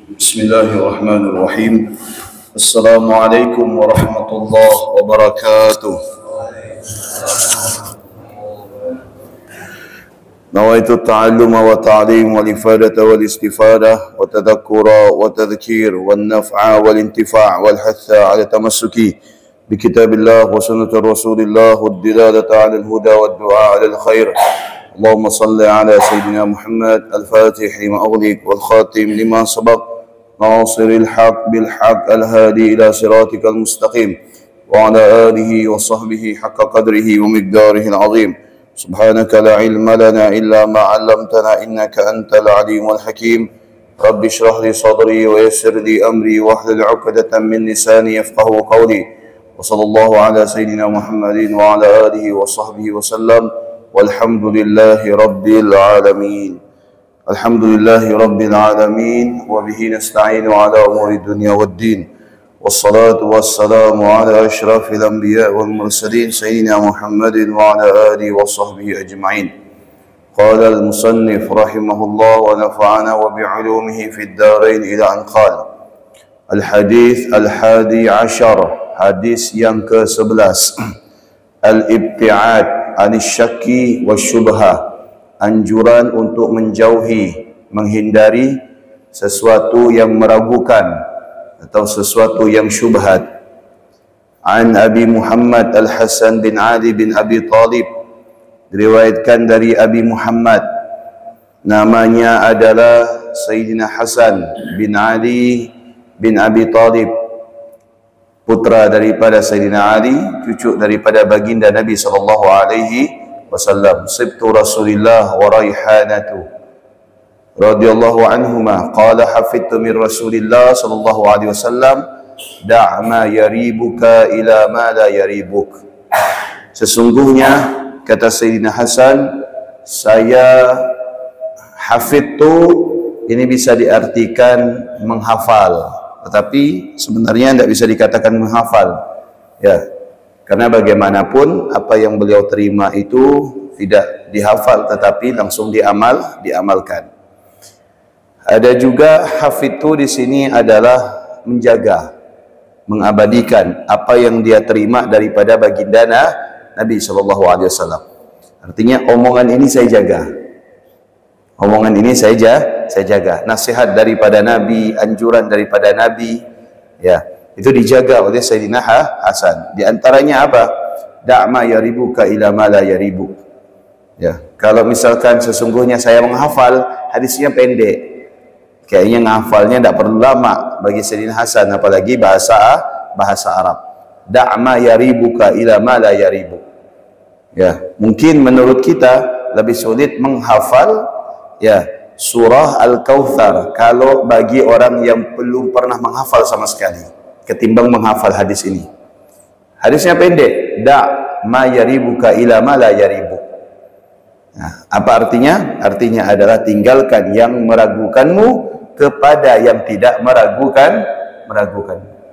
بسم الله الرحمن الرحيم. السلام عليكم ورحمة الله وبركاته. نويت التعلم والتعليم والإفادة والاستفادة والتذكر والتذكير والنفع والانتفاع والحث على التمسك بكتاب الله وسنة رسول الله والدلالة على الهدى والدعاء على الخير. اللهم صل على سيدنا محمد الفاتح لما أغلق والخاتم لما سبق ناصر الحق بالحق الهادي إلى صراطك المستقيم وعلى آله وصحبه حق قدره ومقداره العظيم. سبحانك لا علم لنا إلا ما علمتنا إنك أنت العليم الحكيم. رب اشرح لي صدري ويسر لي أمري واحلل عقدة من لساني يفقهوا قولي. وصلى الله على سيدنا محمد وعلى آله وصحبه وسلم والحمد لله رب العالمين. الحمد لله رب العالمين وبه نستعين على أمور الدنيا والدين والصلاة والسلام على أشرف الأنبياء والمرسلين سيدنا محمد وعلى آله وصحبه أجمعين. قال المصنف رحمه الله ونفعنا وبعلومه في الدارين إلى أن قال: الحديث 11 hadis yang ke-11, al-ibti'ad anisyaki wasyubhah, anjuran untuk menjauhi, menghindari sesuatu yang meragukan atau sesuatu yang syubhat. An Abi Muhammad Al-Hasan bin Ali bin Abi Talib, diriwayatkan dari Abi Muhammad, namanya adalah Sayyidina Hasan bin Ali bin Abi Talib, putra daripada Sayyidina Ali, cucu daripada baginda Nabi sallallahu alaihi wasallam, sibtu Rasulillah wa raihanatu radhiyallahu anhuma, qala hafidtu min Rasulillah sallallahu alaihi wasallam, da' ma yaribuka ila ma la yaribuk. Sesungguhnya, kata Sayyidina Hasan, saya hafidtu ini bisa diartikan menghafal, tetapi sebenarnya tidak bisa dikatakan menghafal, ya, karena bagaimanapun apa yang beliau terima itu tidak dihafal, tetapi langsung diamalkan. Ada juga hafidtu di sini adalah menjaga, mengabadikan apa yang dia terima daripada baginda Nabi sallallahu alaihi wasallam. Artinya omongan ini saya jaga. Omongan ini saya jaga. Nasihat daripada Nabi, anjuran daripada Nabi, ya, itu dijaga oleh Sayyidina Hasan. Di antaranya apa? Da'ma yaribuka ila ma la yaribuk. Ya, kalau misalkan sesungguhnya saya menghafal, hadisnya pendek. Kayaknya menghafalnya tidak perlu lama bagi Sayyidina Hasan, apalagi bahasa Arab. Da'ma yaribuka ila ma la yaribuk. Ya, mungkin menurut kita lebih sulit menghafal, ya, surah Al-Kautsar kalau bagi orang yang belum pernah menghafal sama sekali, ketimbang menghafal hadis ini. Hadisnya pendek, da' ma yaribuka ila ma la yaribuk. Nah, apa artinya? Artinya adalah tinggalkan yang meragukanmu kepada yang tidak meragukan.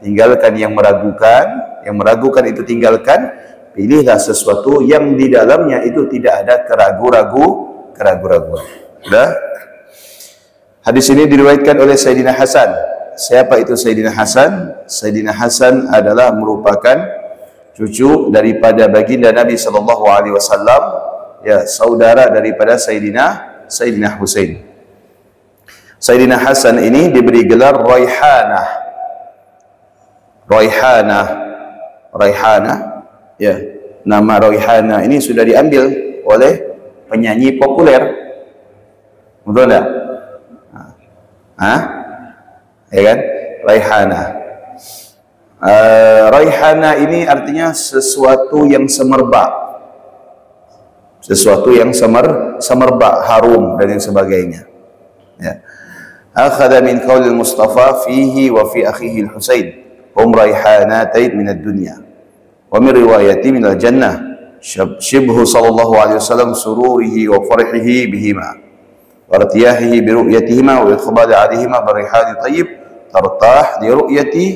Tinggalkan yang meragukan itu tinggalkan. Pilihlah sesuatu yang di dalamnya itu tidak ada keraguan. Sudah? Hadis ini diriwayatkan oleh Sayyidina Hasan. Siapa itu Sayyidina Hasan? Sayyidina Hasan adalah merupakan cucu daripada baginda Nabi sallallahu alaihi wasallam, ya, saudara daripada Sayyidina Husain. Sayyidina Hasan ini diberi gelar Raihanah, ya. Nama Raihanah ini sudah diambil oleh penyanyi populer. Betul tak? Ya kan? Raihanah. Raihanah ini artinya sesuatu yang semerbak. Sesuatu yang semerbak, harum dan yang sebagainya. Ya. Akhadha min qaulil Mustafa fihi wa fi akhihi al-Husain, hum raihanatain min ad-dunya. Wa min riwayati min al-jannah, shibhu sallallahu alaihi wasallam sururihi wa farhihi bihima. وارتياحه برؤيتهما وإقبال عليهما بالريحان طيب ترتاح لرؤيته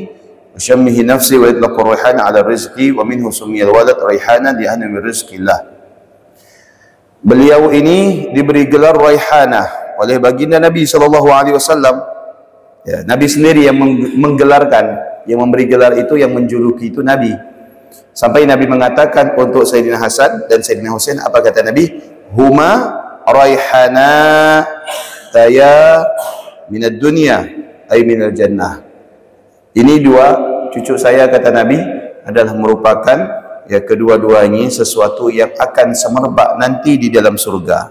وشمه نفسه ويطلق الريحان على الرزق ومنه سمي الولد ريحانا لأنه من رزق الله. Beliau ini diberi gelar Raihanah oleh baginda Nabi sallallahu alaihi wasallam, Ya, Nabi sendiri yang menggelarkan, yang memberi gelar itu, yang menjuluki itu Nabi. Sampai Nabi mengatakan untuk Sayyidina Hasan dan Sayyidina Husain, apa kata Nabi? Huma raihana taya minad dunya ay minal jannah. Ini dua cucu saya, kata Nabi, adalah merupakan, ya, kedua-duanya sesuatu yang akan semerbak nanti di dalam surga.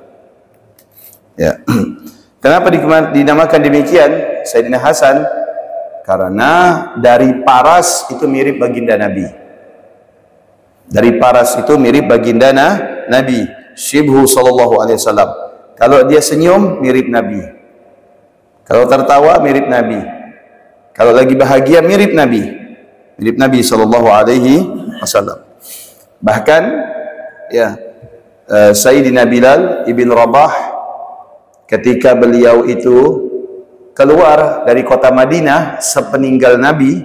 Ya. Kenapa dinamakan demikian Sayyidina Hasan? Karena dari paras itu mirip baginda Nabi. Dari paras itu mirip baginda Nabi. Syibhu sallallahu alaihi wasallam. Kalau dia senyum mirip Nabi. Kalau tertawa mirip Nabi. Kalau lagi bahagia mirip Nabi. Mirip Nabi sallallahu alaihi wasallam. Bahkan, ya, Sayyidina Bilal ibn Rabah, ketika beliau itu keluar dari kota Madinah sepeninggal Nabi,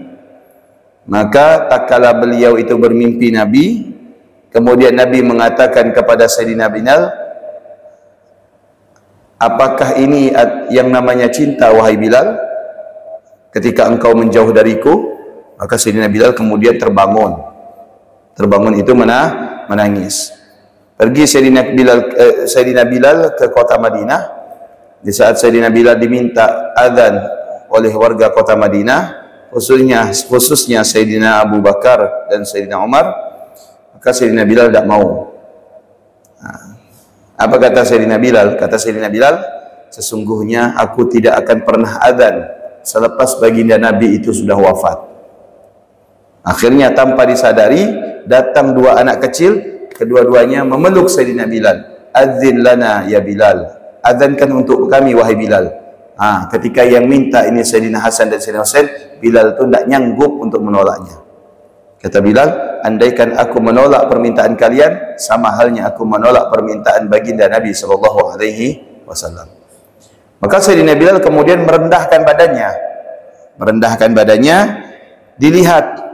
maka tak kala beliau itu bermimpi Nabi, kemudian Nabi mengatakan kepada Sayyidina Bilal, apakah ini yang namanya cinta, wahai Bilal, ketika engkau menjauh dariku? Maka Sayyidina Bilal kemudian terbangun. Terbangun itu menangis. Pergi Sayyidina Bilal ke kota Madinah. Di saat Sayyidina Bilal diminta adzan oleh warga kota Madinah, khususnya Sayyidina Abu Bakar dan Sayyidina Umar, maka Sayyidina Bilal tidak mau. Apa kata Sayyidina Bilal? Kata Sayyidina Bilal, sesungguhnya aku tidak akan pernah adzan selepas baginda Nabi itu sudah wafat. Akhirnya tanpa disadari datang dua anak kecil, kedua-duanya memeluk Sayyidina Bilal. Adzin lana ya Bilal, adzankan untuk kami wahai Bilal. Ketika yang minta ini Sayyidina Hasan dan Sayyidina Husain, Bilal itu tidak nyanggup untuk menolaknya. Kata Bilal, andaikan aku menolak permintaan kalian, sama halnya aku menolak permintaan baginda Nabi sallallahu alaihi wasallam. Maka Sayyidina Bilal kemudian merendahkan badannya. Merendahkan badannya dilihat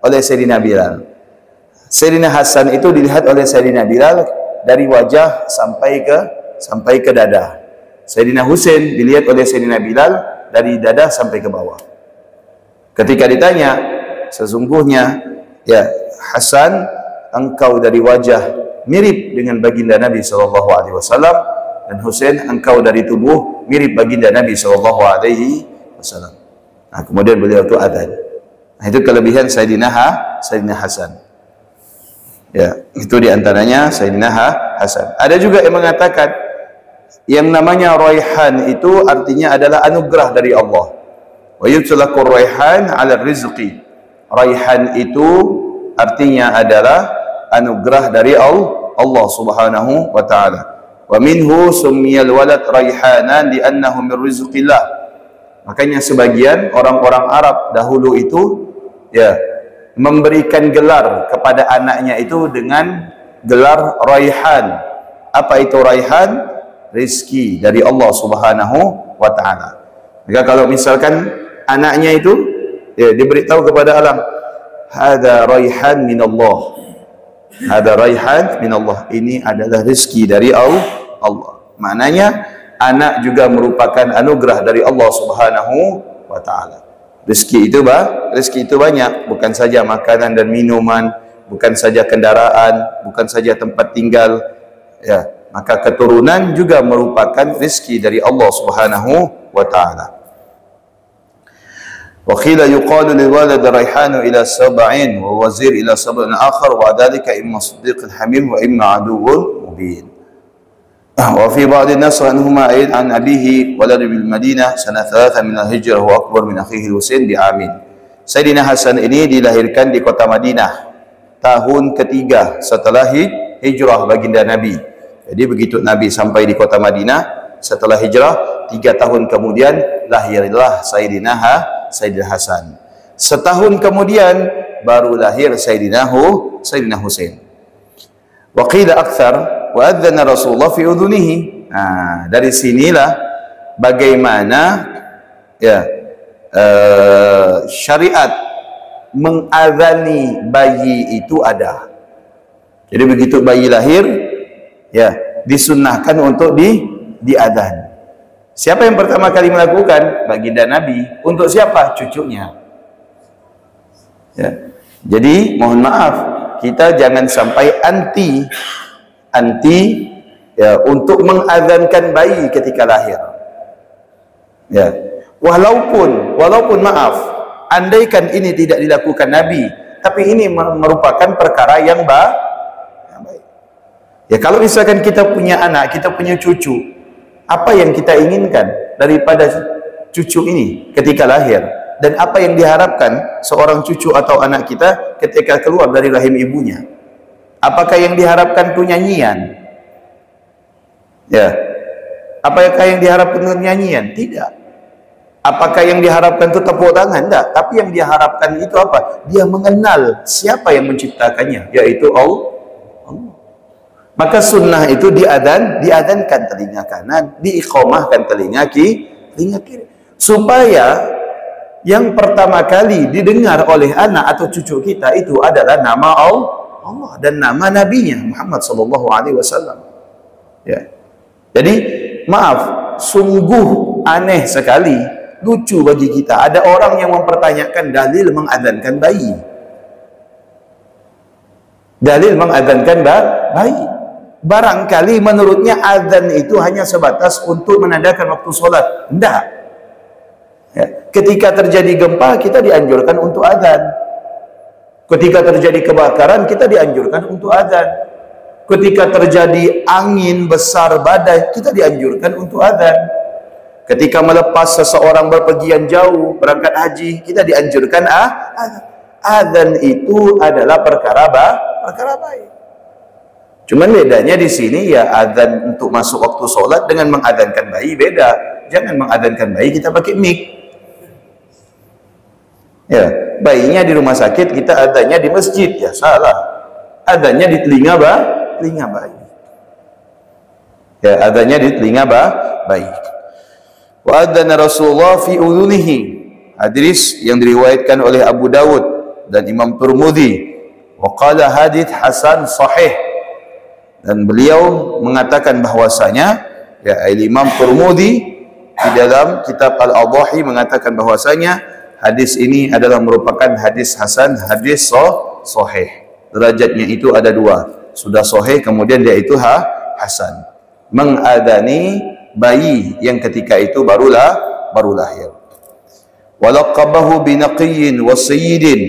oleh Sayyidina Bilal. Sayyidina Hasan itu dilihat oleh Sayyidina Bilal dari wajah sampai ke dada. Sayyidina Husain dilihat oleh Sayyidina Bilal dari dada sampai ke bawah. Ketika ditanya, sesungguhnya, ya Hasan, engkau dari wajah mirip dengan baginda Nabi sallallahu alaihi wasallam, dan Husain, engkau dari tubuh mirip baginda Nabi sallallahu alaihi wasallam. Kemudian beliau itu adzan. Itu kelebihan Sayyidina Hasan. Ya, itu diantaranya Sayyidina Hasan. Ada juga yang mengatakan yang namanya raihan itu artinya adalah anugerah dari Allah. Wa yutlaqur raihan 'ala rizqi. Raihan itu artinya adalah anugerah dari Allah Subhanahu wa taala. Wa minhu summiyal walad raihanan li'annahu min rizqillah. Makanya sebagian orang-orang Arab dahulu itu, ya, memberikan gelar kepada anaknya itu dengan gelar raihan. Apa itu raihan? Rizki dari Allah Subhanahu wa taala. Maka kalau misalkan anaknya itu, ya, diberitahu kepada alam, hada raihan minallah, hada raihan minallah, ini adalah rizki dari Allah. Maknanya anak juga merupakan anugerah dari Allah Subhanahu wa taala. Rezeki itu banyak, bukan saja makanan dan minuman, bukan saja kendaraan, bukan saja tempat tinggal, ya, maka keturunan juga merupakan rezeki dari Allah Subhanahu wa taala. Wa qila yuqalu lil walad raihanu ila sab'in wa wazir ila sab'in akhar wa dhalika imma siddiqul hamim wa imma aduwwun mubin. Wa fi ba'd an-nas anhuma aid an abihi walad bil Madinah sana 3 min al-hijrah wa akbar min akhihi Husain bi amin. Sayyidina Hasan ini dilahirkan di kota Madinah tahun ketiga setelah hijrah baginda Nabi. Jadi begitu Nabi sampai di kota Madinah setelah hijrah, 3 tahun kemudian lahirlah Sayyidina Hasan. Setahun kemudian baru lahir Sayyidina Husain. Wa qila akthar wa adzana Rasulullah fi udhunihi. Dari sinilah bagaimana, ya, syariat mengadzani bayi itu ada. Jadi begitu bayi lahir, ya, disunnahkan untuk diadzan. Siapa yang pertama kali melakukan? Baginda Nabi. Untuk siapa? Cucunya. Ya. Jadi mohon maaf, kita jangan sampai anti ya, untuk mengazankan bayi ketika lahir. Ya. Walaupun maaf, andaikan ini tidak dilakukan Nabi, tapi ini merupakan perkara yang baik. Ya, kalau misalkan kita punya anak, kita punya cucu, apa yang kita inginkan daripada cucu ini ketika lahir? Dan apa yang diharapkan seorang cucu atau anak kita ketika keluar dari rahim ibunya? Apakah yang diharapkan itu nyanyian? Ya. Apakah yang diharapkan itu nyanyian? Tidak. Apakah yang diharapkan itu tepuk tangan? Tidak. Tapi yang diharapkan itu apa? Dia mengenal siapa yang menciptakannya, yaitu Allah. Maka sunnah itu diadankan telinga kanan, diiqamahkan telinga kiri, supaya yang pertama kali didengar oleh anak atau cucu kita itu adalah nama Allah dan nama nabinya Muhammad sallallahu alaihi wasallam. Ya. Jadi maaf, sungguh aneh sekali, lucu bagi kita ada orang yang mempertanyakan dalil mengadzankan bayi. Dalil mengadzankan bayi. Barangkali menurutnya azan itu hanya sebatas untuk menandakan waktu sholat. Tidak. Ya. Ketika terjadi gempa, kita dianjurkan untuk azan. Ketika terjadi kebakaran, kita dianjurkan untuk azan. Ketika terjadi angin besar badai, kita dianjurkan untuk azan. Ketika melepas seseorang berpergian jauh, berangkat haji, kita dianjurkan azan. Azan itu adalah perkara baik. Cuman bedanya di sini ya, azan untuk masuk waktu sholat dengan mengadzankan bayi beda. Jangan mengadzankan bayi kita pakai mic. Ya, bayinya di rumah sakit, kita adzannya di masjid, ya salah. Adzannya di telinga bayi. Ya, adzannya di telinga bayi. Wa adzana Rasulullah fi udhunihi. Hadis yang diriwayatkan oleh Abu Dawud dan Imam Tirmidzi. Wa qala hadits hasan sahih. Dan beliau mengatakan bahwasanya ya, Imam Tirmidzi di dalam kitab Al-Adhahi mengatakan bahwasanya hadis ini adalah merupakan hadis hasan, hadis sahih. Derajatnya itu ada dua. Sudah sahih, kemudian dia itu hasan. Mengadani bayi yang ketika itu baru lahir. Walaqabahu binaqiyyin wa sayyidin,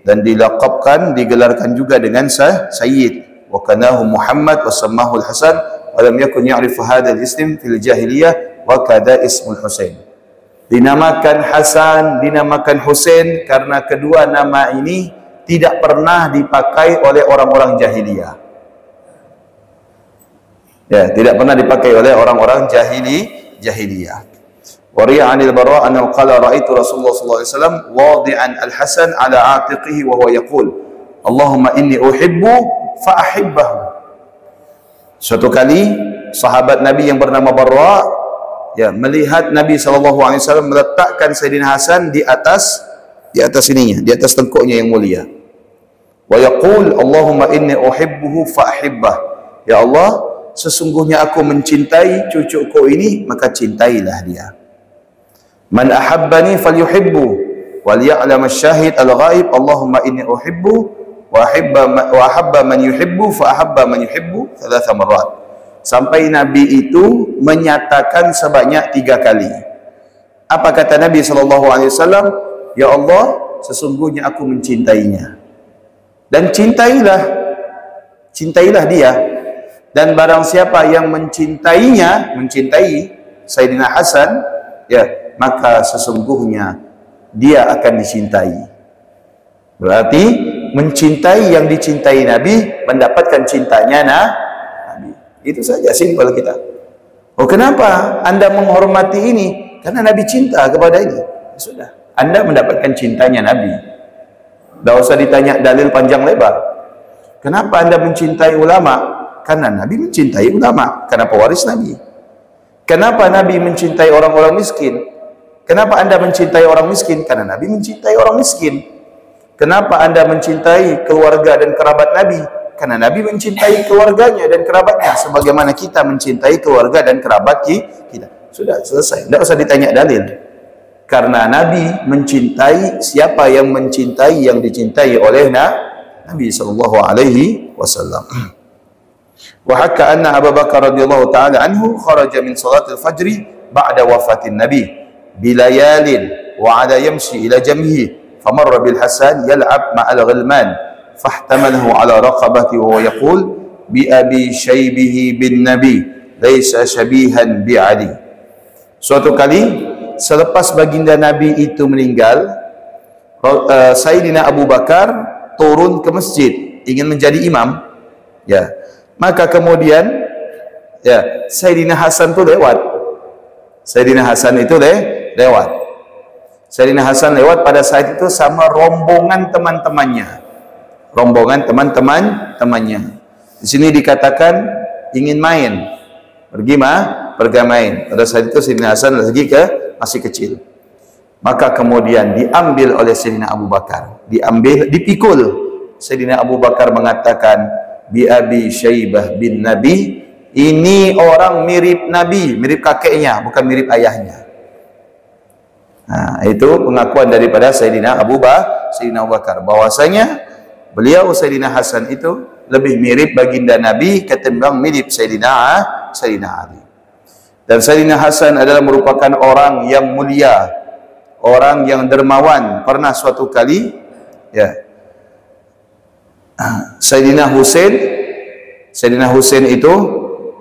dan dilaqabkan, digelarkan juga dengan sayyid. Wa kanahu Muhammad wa sammahu al-Hasan wa lam yakun ya'rifu hadha al-ism fil jahiliyah wa kada ismul Husain. Dinamakan Hasan, dinamakan Husain karena kedua nama ini tidak pernah dipakai oleh orang-orang jahiliyah. Ya, tidak pernah dipakai oleh orang-orang jahiliyah. Wa ri'a 'anil Bara' annahu qala ra'aitu Rasulullah sallallahu alaihi wasallam wadi'an al-Hasan 'ala 'atiqihi wa huwa yaqul Allahumma inni uhibbu fa ahibbahu. Suatu kali sahabat Nabi yang bernama Bara' ya, melihat Nabi SAW meletakkan Sayyidina Hasan di atas ininya, di atas tengkuknya yang mulia. Wa yaqul Allahumma inni uhibbuhu fa ahibbah. Ya Allah, sesungguhnya aku mencintai cucuku ini, maka cintailah dia. Man ahabbani falyuhibbu wal ya'lam asy-syahid al-ghaib Allahumma inni uhibbu wa ahabba man yuhibbu fa ahabba man yuhibbu 3 marrat. Sampai Nabi itu menyatakan sebanyak 3 kali. Apa kata Nabi SAW? Ya Allah, sesungguhnya aku mencintainya. Dan cintailah dia. Dan barang siapa yang mencintai Sayyidina Hasan, ya, maka sesungguhnya dia akan dicintai. Berarti mencintai yang dicintai Nabi, mendapatkan cintanya Nabi. Itu saja, simpel kita. Oh, kenapa Anda menghormati ini? Karena Nabi cinta kepada ini. Ya sudah, Anda mendapatkan cintanya Nabi. Tidak usah ditanya dalil panjang lebar. Kenapa Anda mencintai ulama? Karena Nabi mencintai ulama, karena pewaris Nabi. Kenapa Nabi mencintai orang-orang miskin? Kenapa Anda mencintai orang miskin? Karena Nabi mencintai orang miskin. Kenapa Anda mencintai keluarga dan kerabat Nabi? Karena Nabi mencintai keluarganya dan kerabatnya sebagaimana kita mencintai keluarga dan kerabat kita. Sudah selesai, tidak usah ditanya dalil. Karena Nabi mencintai siapa yang mencintai yang dicintai oleh Nabi sallallahu alaihi wasallam. Wa hakka anna Abu Bakar radhiyallahu taala anhu kharaja min salatil fajr ba'da wafatin Nabi bilayalin wa ala yamshi ila jamhi famarra bil Hasan yal'ab ma'al ghilman fahtamalahu ala raqabati wa yaqul bi abi shaybihi bin Nabi laysa shabihan bi Ali. Suatu kali selepas baginda Nabi itu meninggal, Sayyidina Abu Bakar turun ke masjid ingin menjadi imam, ya. Maka kemudian ya Sayyidina Hasan itu lewat. Sayyidina Hasan itu lewat. Sayyidina Hasan lewat pada saat itu sama rombongan teman-temannya. Rombongan teman-temannya. Di sini dikatakan ingin main. Pergi main. Pada saat itu Sayyidina Hasan lagi masih kecil. Maka kemudian diambil oleh Sayyidina Abu Bakar. Dipikul. Sayyidina Abu Bakar mengatakan, bi abi Syaibah bin Nabi, ini orang mirip Nabi, mirip kakeknya, bukan mirip ayahnya. Nah, itu pengakuan daripada Sayyidina Abu Bakar bahwasanya beliau Sayyidina Hasan itu lebih mirip baginda Nabi ketimbang mirip Sayyidina Ali. Dan Sayyidina Hasan adalah merupakan orang yang mulia, orang yang dermawan. Pernah suatu kali ya Sayyidina Husain itu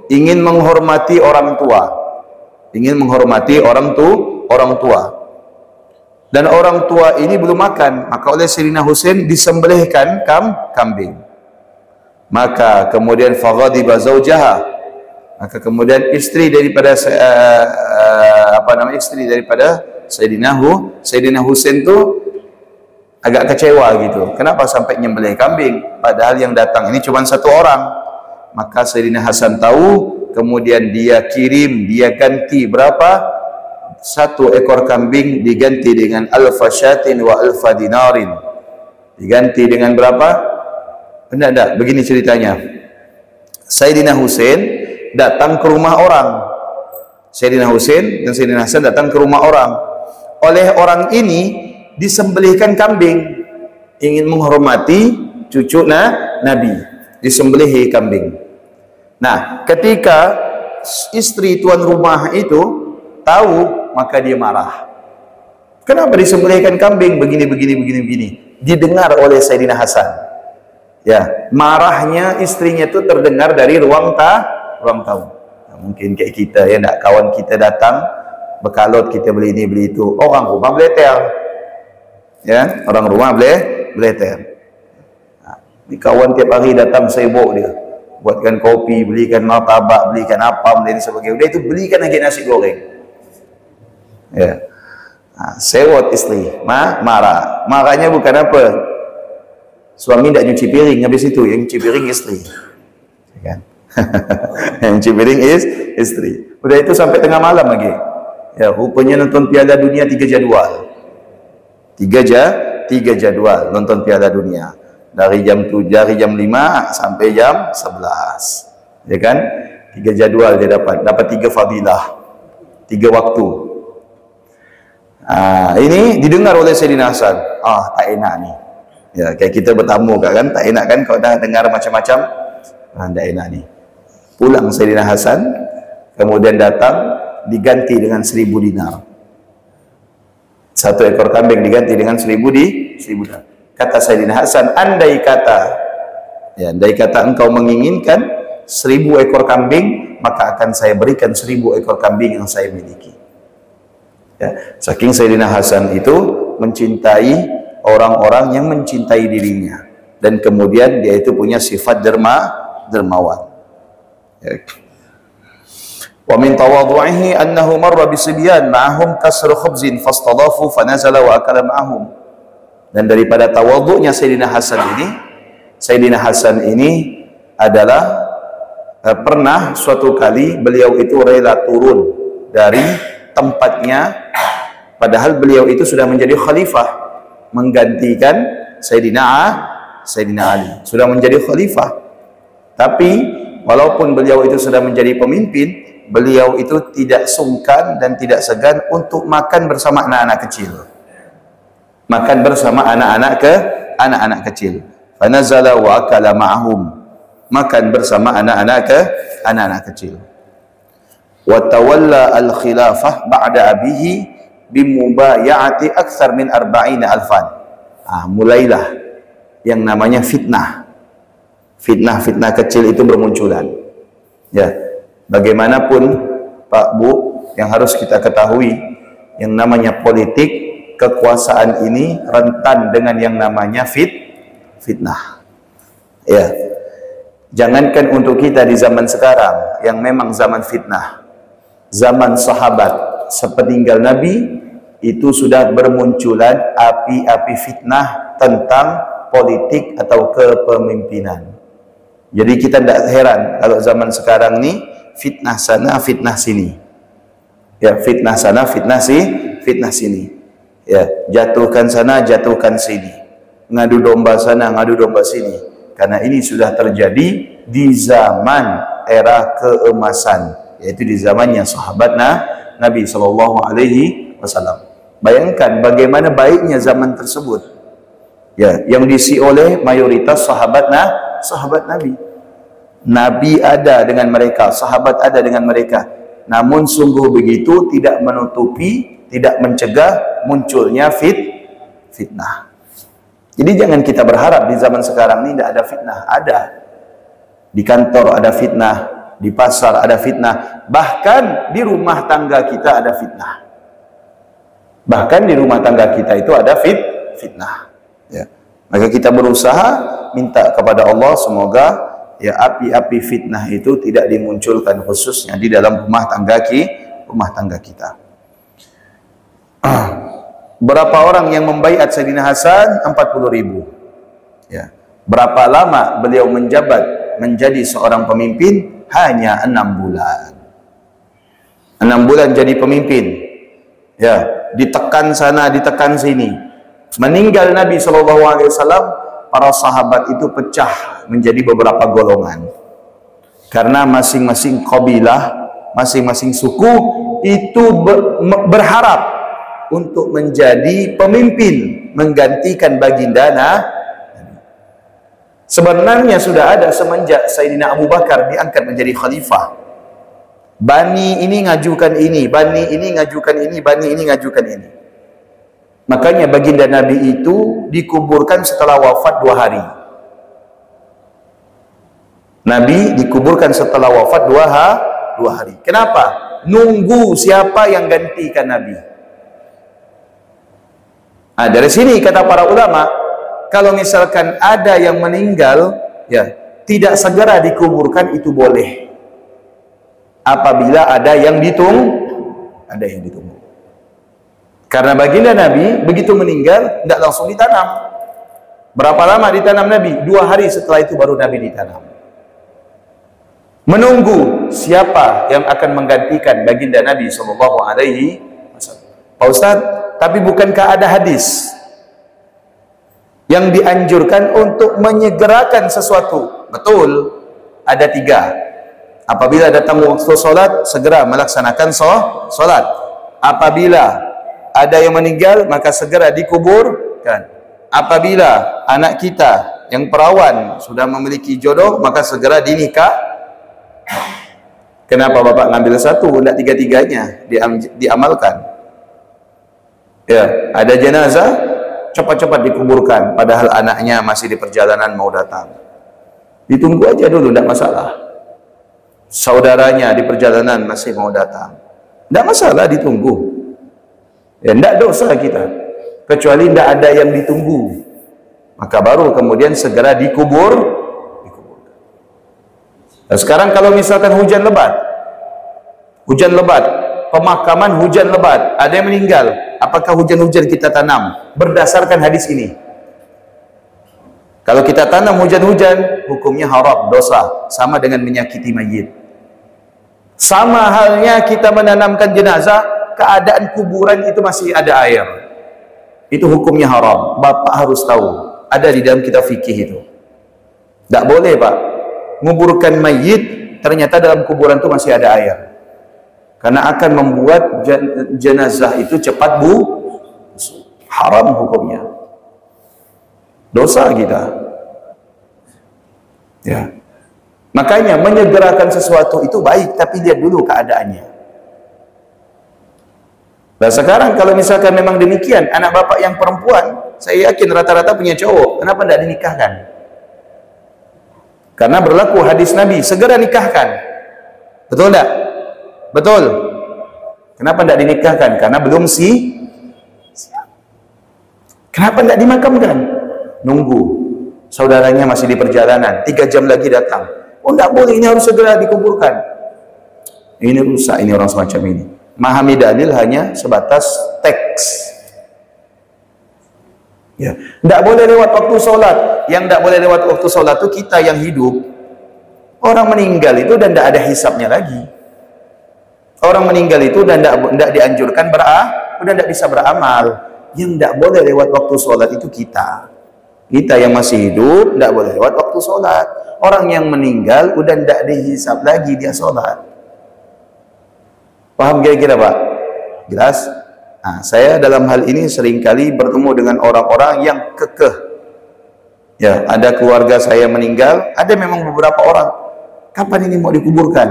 ingin menghormati orang tua. Dan orang tua ini belum makan, maka oleh Sayyidina Husain disembelihkan kambing. Maka kemudian faghadiba zaujaha, maka kemudian istri daripada Sayyidina Husain itu agak kecewa gitu. Kenapa sampai nyembelih kambing padahal yang datang ini cuma satu orang? Maka Sayyidina Hasan tahu, kemudian dia ganti berapa? 1 ekor kambing diganti dengan alfa syatin wa alfa dinarin. Diganti dengan berapa? Enggak, begini ceritanya. Sayyidina Husain datang ke rumah orang. Sayyidina Husain dan Sayyidina Hasan datang ke rumah orang. Oleh orang ini disembelihkan kambing, ingin menghormati cucu Nabi, disembelihi kambing. Nah, ketika istri tuan rumah itu tahu, maka dia marah. Kenapa disembelihkan kambing begini. Didengar oleh Sayyidina Hasan. Ya, marahnya istrinya itu terdengar dari ruang tamu. Nah, mungkin kayak kita ya, nak kawan kita datang bekalot, kita beli ini beli itu, orang rumah beletel. Ya, orang rumah beletel. Nah, ini kawan tiap hari datang sibuk dia, buatkan kopi, belikan martabak, belikan apa, belikan sebagainya. Udah itu belikan lagi nasi goreng. Ya, nah, sewot istri, marah. Marahnya bukan apa, suami tidak nyuci piring, habis itu yang nyuci piring istri, kan? Yang nyuci piring istri. Udah itu sampai tengah malam lagi. Ya, rupanya nonton Piala Dunia 3 jadwal. 3 jadwal nonton Piala Dunia dari jam 5 sampai jam 11, ya kan? 3 jadwal dia dapat 3 fadilah, 3 waktu. Ini didengar oleh Sayyidina Hasan. Tak enak nih. Ya, kayak kita bertamu kan, tak enak kan kalau dah dengar macam-macam. Tak enak nih. Pulang Sayyidina Hasan, kemudian datang diganti dengan 1000 dinar. 1 ekor kambing diganti dengan 1000 dinar. Kata Sayyidina Hasan, andai kata engkau menginginkan 1000 ekor kambing, maka akan saya berikan 1000 ekor kambing yang saya miliki. Ya, saking Sayyidina Hasan itu mencintai orang-orang yang mencintai dirinya, dan kemudian dia itu punya sifat dermawan. Ya. Wa min tawadhu'ihi annahu marra bisibyan ma'ahum kasru khubzin fastadafu fanazala wa akala ma'ahum. Dan daripada tawadhu'nya Sayyidina Hasan ini adalah pernah suatu kali beliau itu rela turun dari tempatnya, padahal beliau itu sudah menjadi khalifah, menggantikan Sayyidina Ali, sudah menjadi khalifah. Tapi walaupun beliau itu sudah menjadi pemimpin, beliau itu tidak sungkan dan tidak segan untuk makan bersama anak-anak kecil. Makan bersama anak-anak kecil. Fanazala wa akala ma'ahum. Makan bersama anak-anak kecil. Wa tawalla al-khilafah ba'da abihi bimubaya'ati akthar min 40 alfan. Mulailah yang namanya fitnah. Fitnah kecil itu bermunculan. Ya, bagaimanapun Pak Bu, yang harus kita ketahui, yang namanya politik, kekuasaan ini rentan dengan yang namanya fitnah. Ya, jangankan untuk kita di zaman sekarang yang memang zaman fitnah, zaman sahabat sepeninggal Nabi itu sudah bermunculan api-api fitnah tentang politik atau kepemimpinan. Jadi kita tidak heran kalau zaman sekarang ni fitnah sana, fitnah sini. Ya, fitnah sana, fitnah sini. Ya, jatuhkan sana, jatuhkan sini. Ngadu domba sana, ngadu domba sini. Karena ini sudah terjadi di zaman era keemasan, yaitu di zamannya sahabat Nabi sallallahu alaihi wasallam. Bayangkan bagaimana baiknya zaman tersebut. Ya, yang diisi oleh mayoritas sahabat Nabi. Nabi ada dengan mereka, sahabat ada dengan mereka. Namun sungguh begitu tidak menutupi, tidak mencegah munculnya fitnah. Jadi jangan kita berharap di zaman sekarang ini tidak ada fitnah. Ada. Di kantor ada fitnah, di pasar ada fitnah, bahkan di rumah tangga kita ada fitnah. Bahkan di rumah tangga kita itu ada fitnah. Ya. Maka kita berusaha minta kepada Allah semoga ya api-api fitnah itu tidak dimunculkan khususnya di dalam rumah tangga kita. Berapa orang yang membaiat Sayyidina Hasan? 40.000. Ya. Berapa lama beliau menjabat menjadi seorang pemimpin? Hanya 6 bulan. 6 bulan jadi pemimpin. Ya, ditekan sana, ditekan sini. Meninggal Nabi SAW, para sahabat itu pecah menjadi beberapa golongan. Karena masing-masing kabilah, masing-masing suku itu berharap untuk menjadi pemimpin, menggantikan baginda Nabi. Sebenarnya sudah ada semenjak Sayyidina Abu Bakar diangkat menjadi khalifah. Bani ini ngajukan ini, bani ini ngajukan ini, bani ini ngajukan ini. Makanya baginda Nabi itu dikuburkan setelah wafat 2 hari. Nabi dikuburkan setelah wafat 2 hari. Kenapa? Nunggu siapa yang gantikan Nabi. Dari sini kata para ulama, kalau misalkan ada yang meninggal, ya tidak segera dikuburkan itu boleh. Apabila ada yang ditunggu. Karena baginda Nabi begitu meninggal tidak langsung ditanam. Berapa lama ditanam Nabi? 2 hari setelah itu baru Nabi ditanam. Menunggu siapa yang akan menggantikan baginda Nabi sallallahu alaihi wasallam. Pak Ustaz, tapi bukankah ada hadis yang dianjurkan untuk menyegerakan sesuatu? Betul, ada 3. Apabila datang waktu solat, segera melaksanakan solat. Apabila ada yang meninggal, maka segera dikuburkan. Apabila anak kita yang perawan sudah memiliki jodoh, maka segera dinikah. Kenapa Bapak ngambil satu, tidak 3-3-nya diamalkan? Ya, ada jenazah, cepat-cepat dikuburkan, padahal anaknya masih di perjalanan mau datang. Ditunggu aja dulu, tidak masalah. Saudaranya di perjalanan masih mau datang, tidak masalah, ditunggu. Ya, tidak dosa kita, kecuali tidak ada yang ditunggu, maka baru kemudian segera dikubur. Nah, sekarang kalau misalkan hujan lebat, pemakaman hujan lebat, ada yang meninggal, apakah hujan-hujan kita tanam berdasarkan hadis ini? Kalau kita tanam hujan-hujan, hukumnya haram, dosa, sama dengan menyakiti mayit. Sama halnya kita menanamkan jenazah, keadaan kuburan itu masih ada air, itu hukumnya haram. Bapak harus tahu, ada di dalam kitab fikih itu. Tidak boleh Pak, menguburkan mayit ternyata dalam kuburan itu masih ada air. karena akan membuat jenazah itu cepat haram hukumnya, dosa kita. Ya, makanya menyegerakan sesuatu itu baik, tapi lihat dulu keadaannya. Nah sekarang kalau misalkan memang demikian, anak bapak yang perempuan, saya yakin rata-rata punya cowok, kenapa tidak dinikahkan? Karena berlaku hadis Nabi, segera nikahkan. Betul tidak? Betul. Kenapa tidak dinikahkan? Karena belum siap. Kenapa tidak dimakamkan? Nunggu. Saudaranya masih di perjalanan, 3 jam lagi datang. Oh tidak boleh, ini harus segera dikuburkan. Ini rusak, ini orang semacam ini. Memahami dalil hanya sebatas teks. Ya, tidak boleh lewat waktu sholat. Yang tidak boleh lewat waktu sholat itu kita yang hidup. Orang meninggal itu dan tidak ada hisapnya lagi. Orang meninggal itu dan tidak dianjurkan udah tidak bisa beramal. Yang tidak boleh lewat waktu sholat itu kita. Kita yang masih hidup tidak boleh lewat waktu sholat. Orang yang meninggal udah tidak dihisap lagi dia sholat. Paham kira-kira Pak? Jelas? Nah, saya dalam hal ini seringkali bertemu dengan orang-orang yang kekeh. Ya, ada keluarga saya meninggal, ada memang beberapa orang. Kapan ini mau dikuburkan?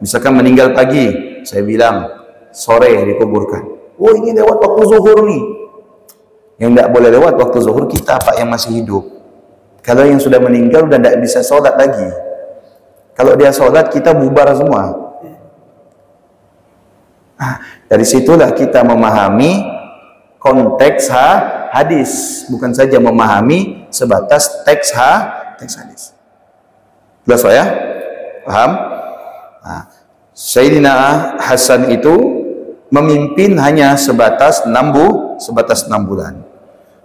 Misalkan meninggal pagi, saya bilang sore dikuburkan. Oh ini lewat waktu zuhur nih. Yang tidak boleh lewat waktu zuhur kita Pak yang masih hidup. Kalau yang sudah meninggal udah tidak bisa sholat lagi. Kalau dia sholat kita bubar semua. Nah, dari situlah kita memahami konteks hadis, bukan saja memahami sebatas teks hadis. Jelas Pak ya? Paham? Nah, Sayyidina Hasan itu memimpin hanya sebatas 6 bulan.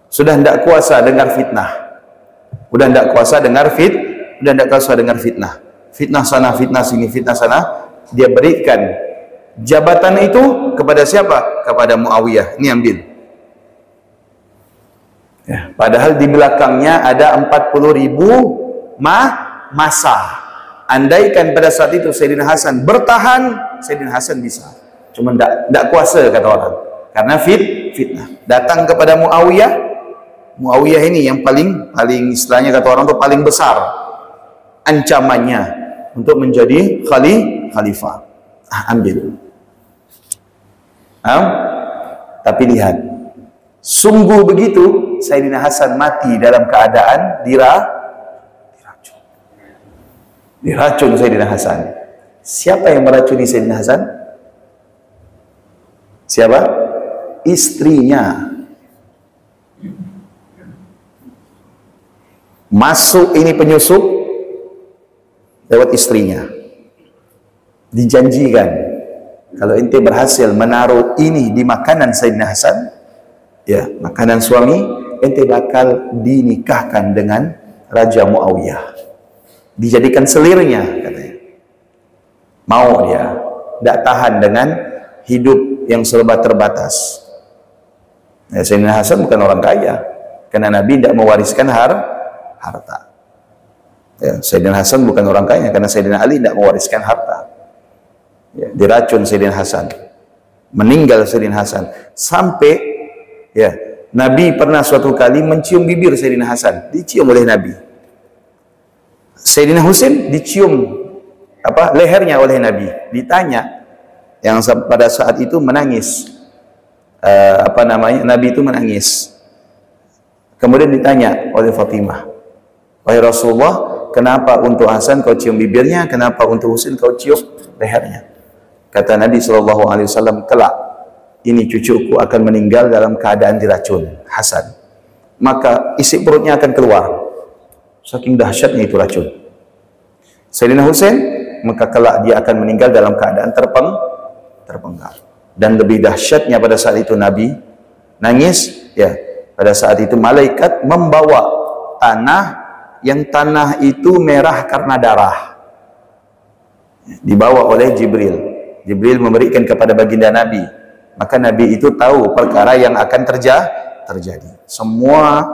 Sudah tidak kuasa dengar fitnah. Udah tidak kuasa dengar fitnah. Fitnah sana, fitnah sini, fitnah sana. Dia berikan jabatan itu kepada siapa? Kepada Muawiyah. Ini ambil. Ya, padahal di belakangnya ada 40.000 masa. Andaikan pada saat itu Sayyidina Hasan bertahan, Sayyidina Hasan bisa. Cuma tidak kuasa kata orang. Karena fitnah. Datang kepada Muawiyah. Muawiyah ini yang paling istilahnya kata orang itu paling besar ancamannya untuk menjadi khalifah. Ambil. Tapi lihat, sungguh begitu Sayyidina Hasan mati dalam keadaan diracun Sayyidina Hasan. Siapa yang meracuni Sayyidina Hasan? Siapa? Istrinya. Masuk ini penyusup lewat istrinya. Dijanjikan kalau ente berhasil menaruh ini di makanan Sayyidina Hasan, ya, makanan suami, ente bakal dinikahkan dengan Raja Muawiyah. Dijadikan selirnya katanya. Mau dia, tidak tahan dengan hidup yang serba terbatas. Ya, Sayyidina Hasan bukan orang kaya, karena Nabi tidak mewariskan harta. Ya, Sayyidina Hasan bukan orang kaya, karena Sayyidina Ali tidak mewariskan harta. Ya, diracun Sayyidina Hasan, meninggal Sayyidina Hasan, sampai ya Nabi pernah suatu kali mencium bibir Sayyidina Hasan, dicium oleh Nabi. Sayyidina Husain dicium lehernya oleh Nabi. Ditanya, yang pada saat itu menangis, Nabi itu menangis. Kemudian ditanya oleh Fatimah, wahai Rasulullah, kenapa untuk Hasan kau cium bibirnya, kenapa untuk Husain kau cium lehernya? Kata Nabi SAW, kelak ini cucuku akan meninggal dalam keadaan diracun Hasan, maka isi perutnya akan keluar, saking dahsyatnya itu racun. Sayyidina Husain, maka kelak dia akan meninggal dalam keadaan terpenggal. Dan lebih dahsyatnya pada saat itu Nabi nangis, ya, pada saat itu malaikat membawa tanah, yang tanah itu merah karena darah, dibawa oleh Jibril. Jibril memberikan kepada baginda Nabi, maka Nabi itu tahu perkara yang akan terjadi. Semua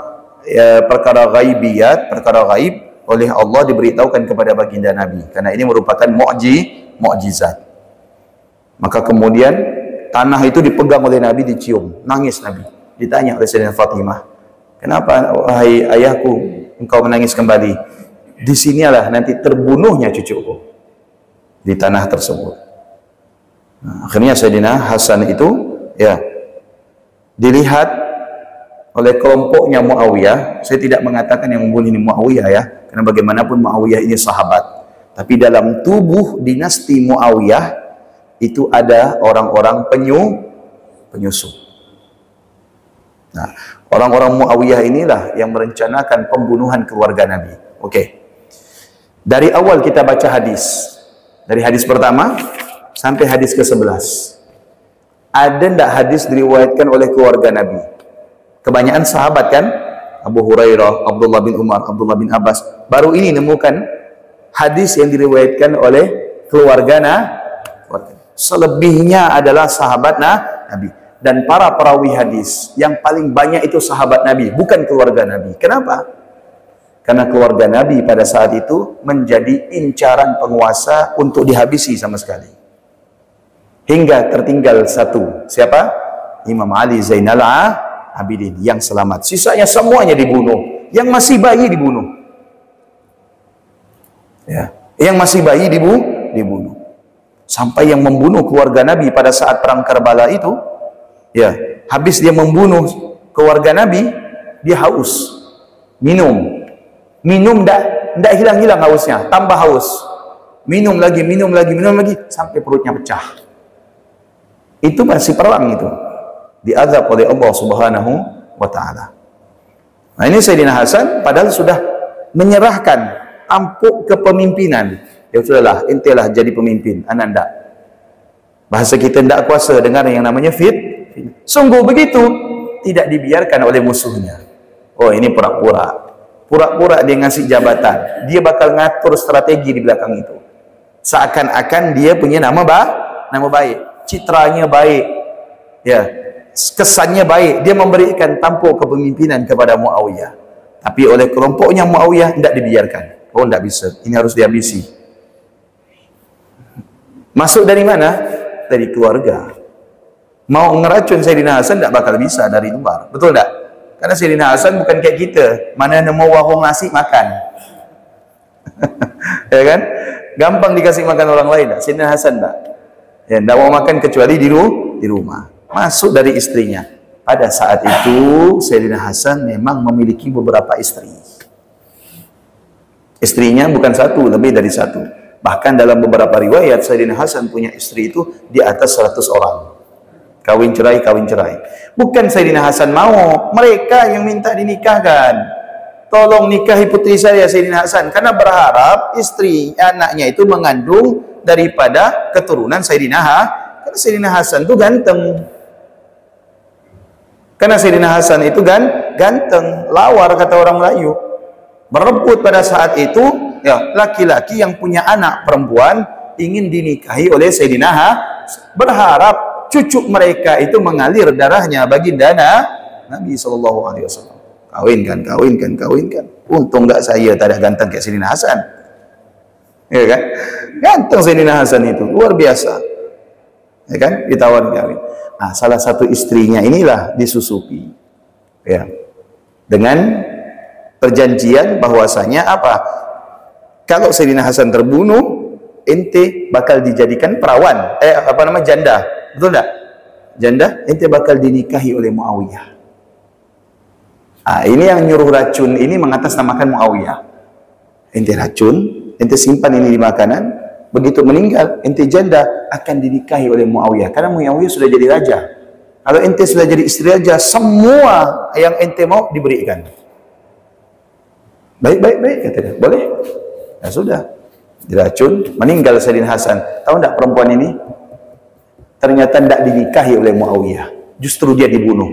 perkara ghaibiyat, perkara ghaib oleh Allah diberitahukan kepada baginda Nabi, karena ini merupakan mukjizat. Maka kemudian tanah itu dipegang oleh Nabi, dicium, nangis Nabi. Ditanya oleh Sayyidatina Fatimah, kenapa wahai ayahku engkau menangis kembali? Disinilah nanti terbunuhnya cucuku, di tanah tersebut. Nah, akhirnya Sayyidina Hasan itu ya dilihat oleh kelompoknya Muawiyah. Saya tidak mengatakan yang membunuh ini Muawiyah ya, karena bagaimanapun Muawiyah ini sahabat. Tapi dalam tubuh dinasti Muawiyah itu ada orang-orang penyusup. Nah, orang-orang Muawiyah inilah yang merencanakan pembunuhan keluarga Nabi. Oke. Dari awal kita baca hadis. Dari hadis pertama sampai hadis ke-11. Ada ndak hadis diriwayatkan oleh keluarga Nabi? Kebanyakan sahabat kan? Abu Hurairah, Abdullah bin Umar, Abdullah bin Abbas. Baru ini nemukan hadis yang diriwayatkan oleh keluarga Nabi. Selebihnya adalah sahabat Nabi. Dan para perawi hadis yang paling banyak itu sahabat Nabi, bukan keluarga Nabi. Kenapa? Karena keluarga Nabi pada saat itu menjadi incaran penguasa untuk dihabisi sama sekali. Hingga tertinggal satu. Siapa? Imam Ali Zainal Abidin yang selamat. Sisanya semuanya dibunuh. Yang masih bayi dibunuh. Ya, yang masih bayi dibunuh. Sampai yang membunuh keluarga Nabi pada saat perang Karbala itu, ya, habis dia membunuh keluarga Nabi, dia haus. Minum ndak hilang-hilang hausnya, tambah haus. Minum lagi, sampai perutnya pecah. Itu masih perang itu. Diazab oleh Allah Subhanahu wa taala. Nah, ini Sayyidina Hasan padahal sudah menyerahkan tampuk kepemimpinan. Ya sudahlah, intilah jadi pemimpin, anak ndak. Bahasa kita ndak kuasa dengar yang namanya sungguh begitu, tidak dibiarkan oleh musuhnya. Oh, ini pura-pura dia ngasih jabatan, dia bakal ngatur strategi di belakang itu, seakan-akan dia punya nama baik, citranya baik, ya, kesannya baik, dia memberikan tampuk kepemimpinan kepada Muawiyah. Tapi oleh kelompoknya Muawiyah tidak dibiarkan. Oh, tidak bisa, ini harus dihabisi. Masuk dari mana? Dari keluarga. Mau ngeracun Sayyidina Hasan tidak bakal bisa dari luar, betul tak? Karena Sayyidina Hasan bukan kayak kita, mana nemu warung nasi makan. Ya kan? Gampang dikasih makan orang lain tak? Sayyidina Hasan tak? Ya, tidak mau makan kecuali di rumah. Masuk dari istrinya. Pada saat itu Sayyidina Hasan memang memiliki beberapa istri. Istrinya bukan satu, lebih dari satu. Bahkan dalam beberapa riwayat Sayyidina Hasan punya istri itu di atas 100 orang. Kawin cerai. Bukan Sayyidina Hasan mau, mereka yang minta dinikahkan. Tolong nikahi putri saya Sayyidina Hasan, karena berharap istri anaknya itu mengandung daripada keturunan Sayyidina karena Sayyidina Hasan itu ganteng. Karena Sayyidina Hasan itu ganteng, lawar kata orang Melayu. Berebut pada saat itu, ya, laki-laki yang punya anak perempuan ingin dinikahi oleh Sayyidina berharap cucu mereka itu mengalir darahnya baginda Nabi SAW. Kawinkan. Untung tak saya tak ada ganteng kayak Sayyidina Hasan. Ya kan? Ganteng Sayyidina Hasan itu, luar biasa. Ya kan? Ditawar kawin. Nah, salah satu istrinya inilah disusupi. Ya. Dengan perjanjian bahwasanya apa? Kalau Sayyidina Hasan terbunuh, ente bakal dijadikan perawan, janda. Betul tak? Janda, ente bakal dinikahi oleh Muawiyah. Ini yang nyuruh racun ini mengatasnamakan Muawiyah. Ente racun, ente simpan ini di makanan, begitu meninggal, ente janda akan dinikahi oleh Muawiyah. Karena Muawiyah sudah jadi raja. Kalau ente sudah jadi istri raja, semua yang ente mau diberikan. Baik, katanya. Boleh? Ya sudah. Diracun, meninggal Sayyidina Hasan. Tahu tak perempuan ini? Ternyata tidak dinikahi oleh Muawiyah. Justru dia dibunuh.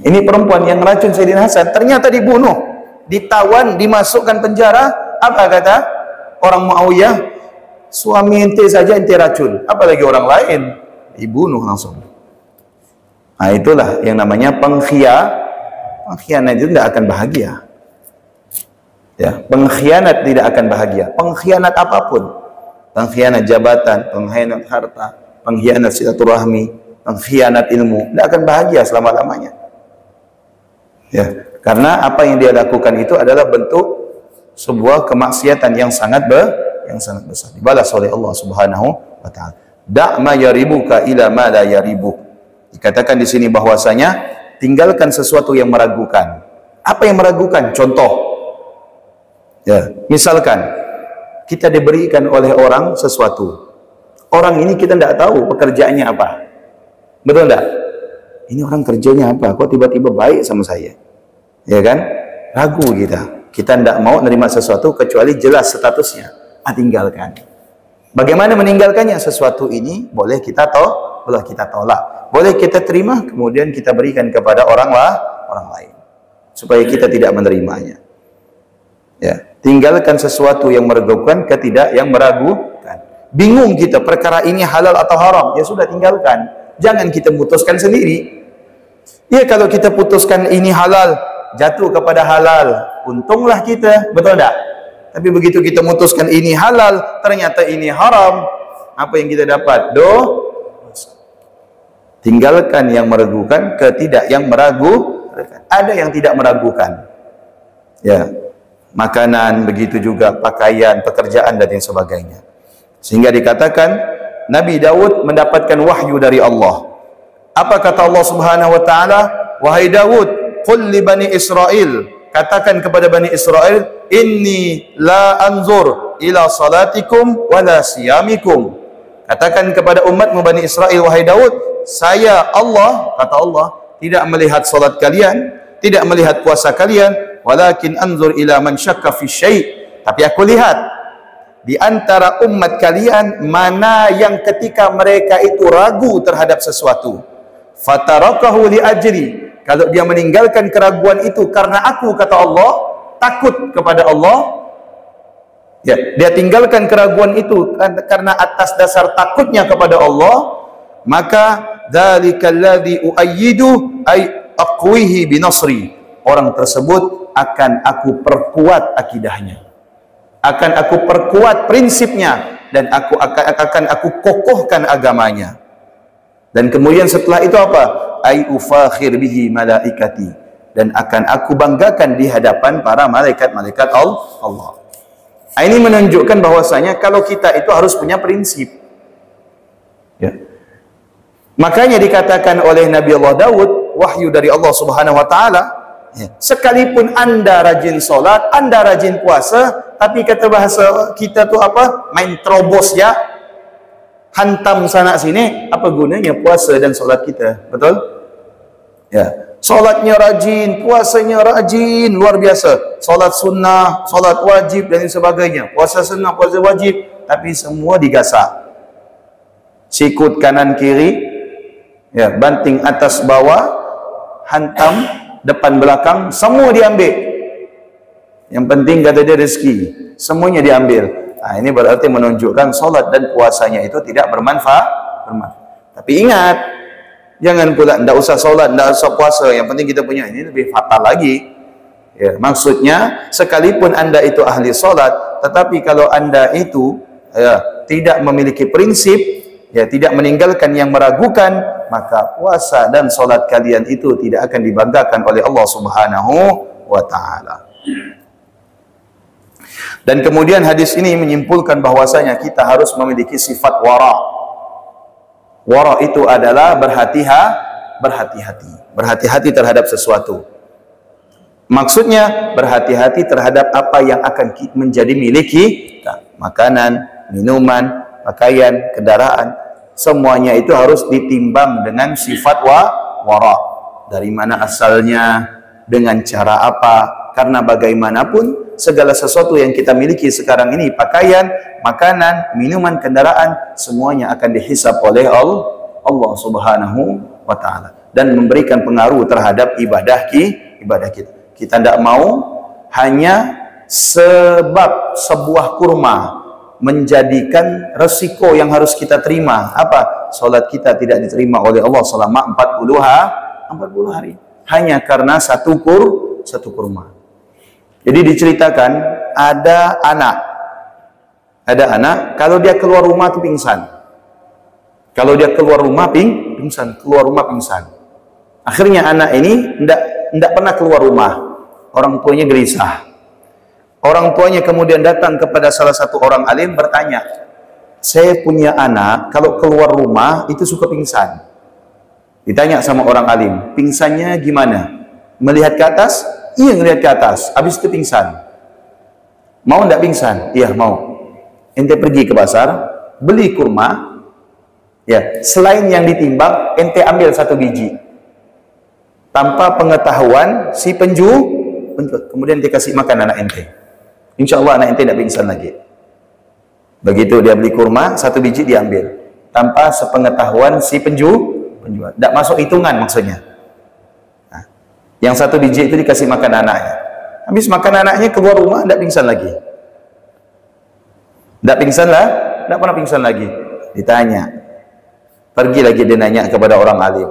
Ini perempuan yang racun Sayyidina Hasan, ternyata dibunuh. Ditawan, dimasukkan penjara. Apa kata orang Muawiyah? Suami ente saja ente racun. Apalagi orang lain. Dibunuh langsung. Nah, itulah yang namanya pengkhianat itu tidak akan bahagia. Ya, pengkhianat tidak akan bahagia. Pengkhianat apapun. pengkhianat jabatan, pengkhianat harta, pengkhianat silaturahmi, pengkhianat ilmu, tidak akan bahagia selama-lamanya. Ya, karena apa yang dia lakukan itu adalah bentuk sebuah kemaksiatan yang sangat besar. Dibalas oleh Allah Subhanahu wa taala. Da' ma yaribuka ila ma la yaribuk. Dikatakan di sini bahwasanya tinggalkan sesuatu yang meragukan. Apa yang meragukan? Contoh. Ya, misalkan kita diberikan oleh orang sesuatu. Orang ini kita tidak tahu pekerjaannya apa. Betul tidak? Ini orang kerjanya apa? Kok tiba-tiba baik sama saya? Ya kan? Ragu kita. Kita tidak mau menerima sesuatu kecuali jelas statusnya. Tinggalkan. Bagaimana meninggalkannya? Sesuatu ini boleh kita tolak. Boleh kita terima, kemudian kita berikan kepada orang lain. Supaya kita tidak menerimanya. Ya, tinggalkan sesuatu yang meragukan yang meragukan. Bingung kita perkara ini halal atau haram, ya sudah tinggalkan. Jangan kita putuskan sendiri. Ya, kalau kita putuskan ini halal, jatuh kepada halal, untunglah kita, betul tidak? Tapi begitu kita memutuskan ini halal, ternyata ini haram, apa yang kita dapat? Dosa. Tinggalkan yang meragukan, yang meragukan. Ada yang tidak meragukan. Ya. Makanan, begitu juga pakaian, pekerjaan dan yang sebagainya. Sehingga dikatakan Nabi Daud mendapatkan wahyu dari Allah. Apa kata Allah Subhanahu wa taala? Wahai Daud, qul li bani Israel, katakan kepada Bani Israel, inni la anzur ila salatikum wala siyamikum. Katakan kepada umatmu Bani Israel, wahai Daud, saya Allah, kata Allah, tidak melihat salat kalian, tidak melihat puasa kalian, walakin anzur ila man syakka fi syai'. Tapi aku lihat di antara umat kalian mana yang ketika mereka itu ragu terhadap sesuatu, fatarakahu li ajri. Kalau dia meninggalkan keraguan itu karena aku, kata Allah, takut kepada Allah, ya, dia tinggalkan keraguan itu karena atas dasar takutnya kepada Allah, maka dzalikal ladzi uayyidu ay aqwihi binasri. Orang tersebut akan aku perkuat akidahnya, akan aku perkuat prinsipnya, dan akan aku kokohkan agamanya. Dan kemudian setelah itu apa? Ai ufakhir bihi malaikati, dan akan aku banggakan di hadapan para malaikat-malaikat Allah. Ini menunjukkan bahwasanya kalau kita itu harus punya prinsip. Ya. Makanya dikatakan oleh Nabi Allah Daud, wahyu dari Allah Subhanahu wa taala, ya, sekalipun Anda rajin sholat, Anda rajin puasa, tapi kata bahasa kita tuh apa? Main terobos ya. Hantam sana sini, apa gunanya puasa dan sholat kita? Betul? Ya, sholatnya rajin, puasanya rajin, luar biasa. Sholat sunnah, sholat wajib dan sebagainya. Puasa sunnah, puasa wajib, tapi semua digasak. Sikut kanan kiri, ya, banting atas bawah, hantam depan belakang, semua diambil. Yang penting kata dia rezeki, semuanya diambil. Nah, ini berarti menunjukkan sholat dan puasanya itu tidak bermanfaat. Tapi ingat, jangan pula tidak usah sholat, tidak usah puasa, yang penting kita punya. Ini lebih fatal lagi. Ya, maksudnya sekalipun Anda itu ahli sholat, tetapi kalau Anda itu tidak memiliki prinsip, ya, tidak meninggalkan yang meragukan, maka puasa dan sholat kalian itu tidak akan dibanggakan oleh Allah Subhanahu wa taala. Dan kemudian hadis ini menyimpulkan bahwasanya kita harus memiliki sifat wara. Wara itu adalah berhati-hati terhadap sesuatu. Maksudnya berhati-hati terhadap apa yang akan menjadi milik kita. Makanan, minuman, pakaian, kendaraan, semuanya itu harus ditimbang dengan sifat wara. Dari mana asalnya, dengan cara apa? Karena bagaimanapun segala sesuatu yang kita miliki sekarang ini, pakaian, makanan, minuman, kendaraan, semuanya akan dihisab oleh Allah Subhanahu wa taala dan memberikan pengaruh terhadap ibadah kita. Kita tidak mau hanya sebab sebuah kurma menjadikan resiko yang harus kita terima. Apa? Salat kita tidak diterima oleh Allah selama 40 hari. Hanya karena satu kurma. Jadi diceritakan ada Ada anak, kalau dia keluar rumah tuh pingsan. Kalau dia keluar rumah pingsan, keluar rumah pingsan. Akhirnya anak ini tidak pernah keluar rumah. Orang tuanya gelisah. Orang tuanya kemudian datang kepada salah satu orang alim bertanya, saya punya anak, kalau keluar rumah itu suka pingsan. Ditanya sama orang alim, pingsannya gimana? Melihat ke atas? Iya, melihat ke atas. Habis itu pingsan. Mau tidak pingsan? Iya, mau. Ente pergi ke pasar, beli kurma, ya, selain yang ditimbang, ente ambil 1 biji. Tanpa pengetahuan si penjual, kemudian dia kasih makan anak ente. Insya Allah anak ente tidak pingsan lagi. Begitu dia beli kurma, 1 biji diambil. Tanpa sepengetahuan si penjual. Tidak masuk hitungan maksudnya. Nah, yang 1 biji itu dikasih makan anaknya. Habis makan anaknya, keluar rumah, tidak pingsan lagi. Tidak pingsan lah, tidak pernah pingsan lagi. Ditanya, pergi lagi dia nanya kepada orang alim.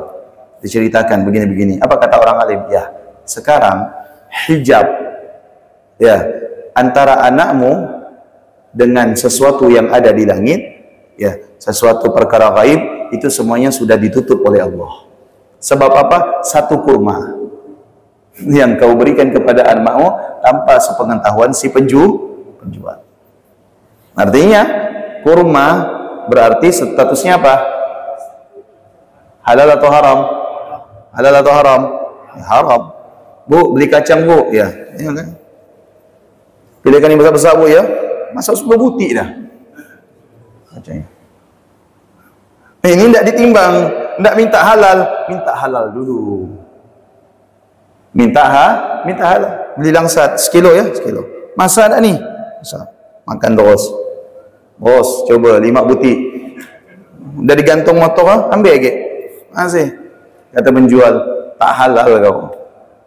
Diceritakan begini-begini. Apa kata orang alim? Ya, sekarang hijab ya antara anakmu dengan sesuatu yang ada di langit, ya, sesuatu perkara gaib, itu semuanya sudah ditutup oleh Allah. Sebab apa? 1 kurma yang kau berikan kepada anakmu tanpa sepengetahuan si penjual. Artinya kurma berarti statusnya apa? Halal atau haram? Halal atau haram? Ya, haram. Bu, beli kacang bu, ya, ya kan? Pilihkan yang besar-besar bu ya, masa 10 butir dah kacangnya. Ini tidak ditimbang, tidak minta halal dulu. Minta halal. Beli langsat sekilo ya, sekilo. Masa ada nih? Masa. Makan terus. Bos, coba 5 butir. Udah digantung motor, ambil lagi. Masih. Kata penjual, tak halal kau.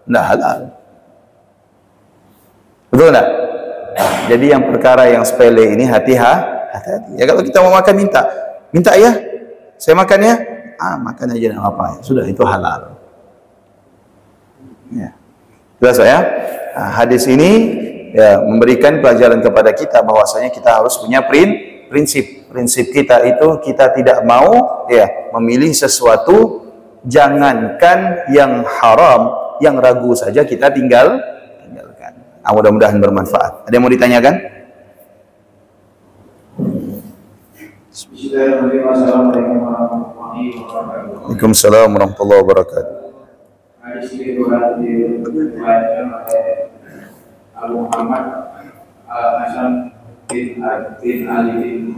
Tidak halal. Betul tak? Jadi yang perkara yang sepele ini hati-hati. Ya kalau kita mau makan minta ya. Saya makan ya, makan aja enggak apa-apa. Sudah, itu halal. Ya. Jelas ya? Nah, hadis ini ya memberikan pelajaran kepada kita bahwasanya kita harus punya prinsip kita itu kita tidak mau ya memilih sesuatu, jangankan yang haram, yang ragu saja kita tinggalkan. Mudah-mudahan bermanfaat. Ada yang mau ditanyakan? Waalaikumsalam warahmatullahi wabarakatuh. Hadis ini diriwayatkan oleh Abu Muhammad Hasan bin Ali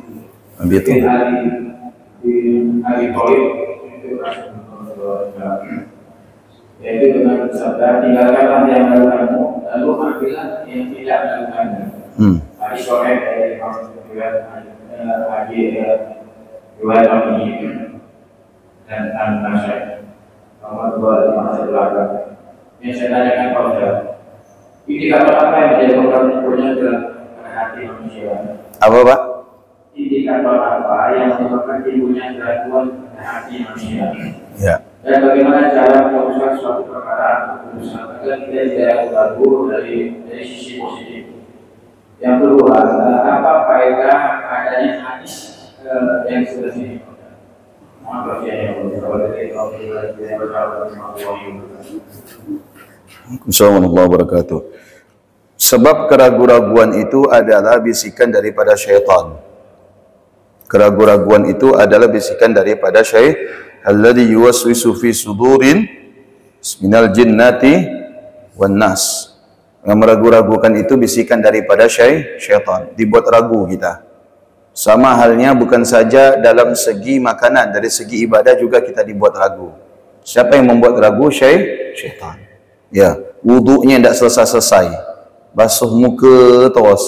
bin Abi Thalib, yaitu dengan sabda, tinggalkanlah yang melakukanmu, lalu ambillah yang tidak melakukannya. Hadis sahih dari riwayat Al-Bukhari dan An-Nasai nomor 251. Yang saya tanyakan pada indikator apa yang menjadi pengaruhnya dalam hati manusia? Apa Pak? Indikator apa yang menyebabkan timbulnya keraguan pada hati manusia? Ya. Dan bagaimana cara memutuskan suatu perkara agar kita tidak ragu dari sisi positif? Yang kedua, apa faedah adanya hadis yang seperti ini? Assalamualaikum warahmatullahi wabarakatuh. Sebab keraguan-raguan itu adalah bisikan daripada syaitan. Keraguan-raguan itu adalah bisikan daripada syaitan. Alladhi yuwaswisu fi sudurin minal jinnati wan nas. Yang meragu-ragukan itu bisikan daripada syaitan. Dibuat ragu kita. Sama halnya bukan saja dalam segi makanan, dari segi ibadah juga kita dibuat ragu. Siapa yang membuat ragu? Syaitan. Ya, wudunya tidak selesai-selesai. Basuh muka terus.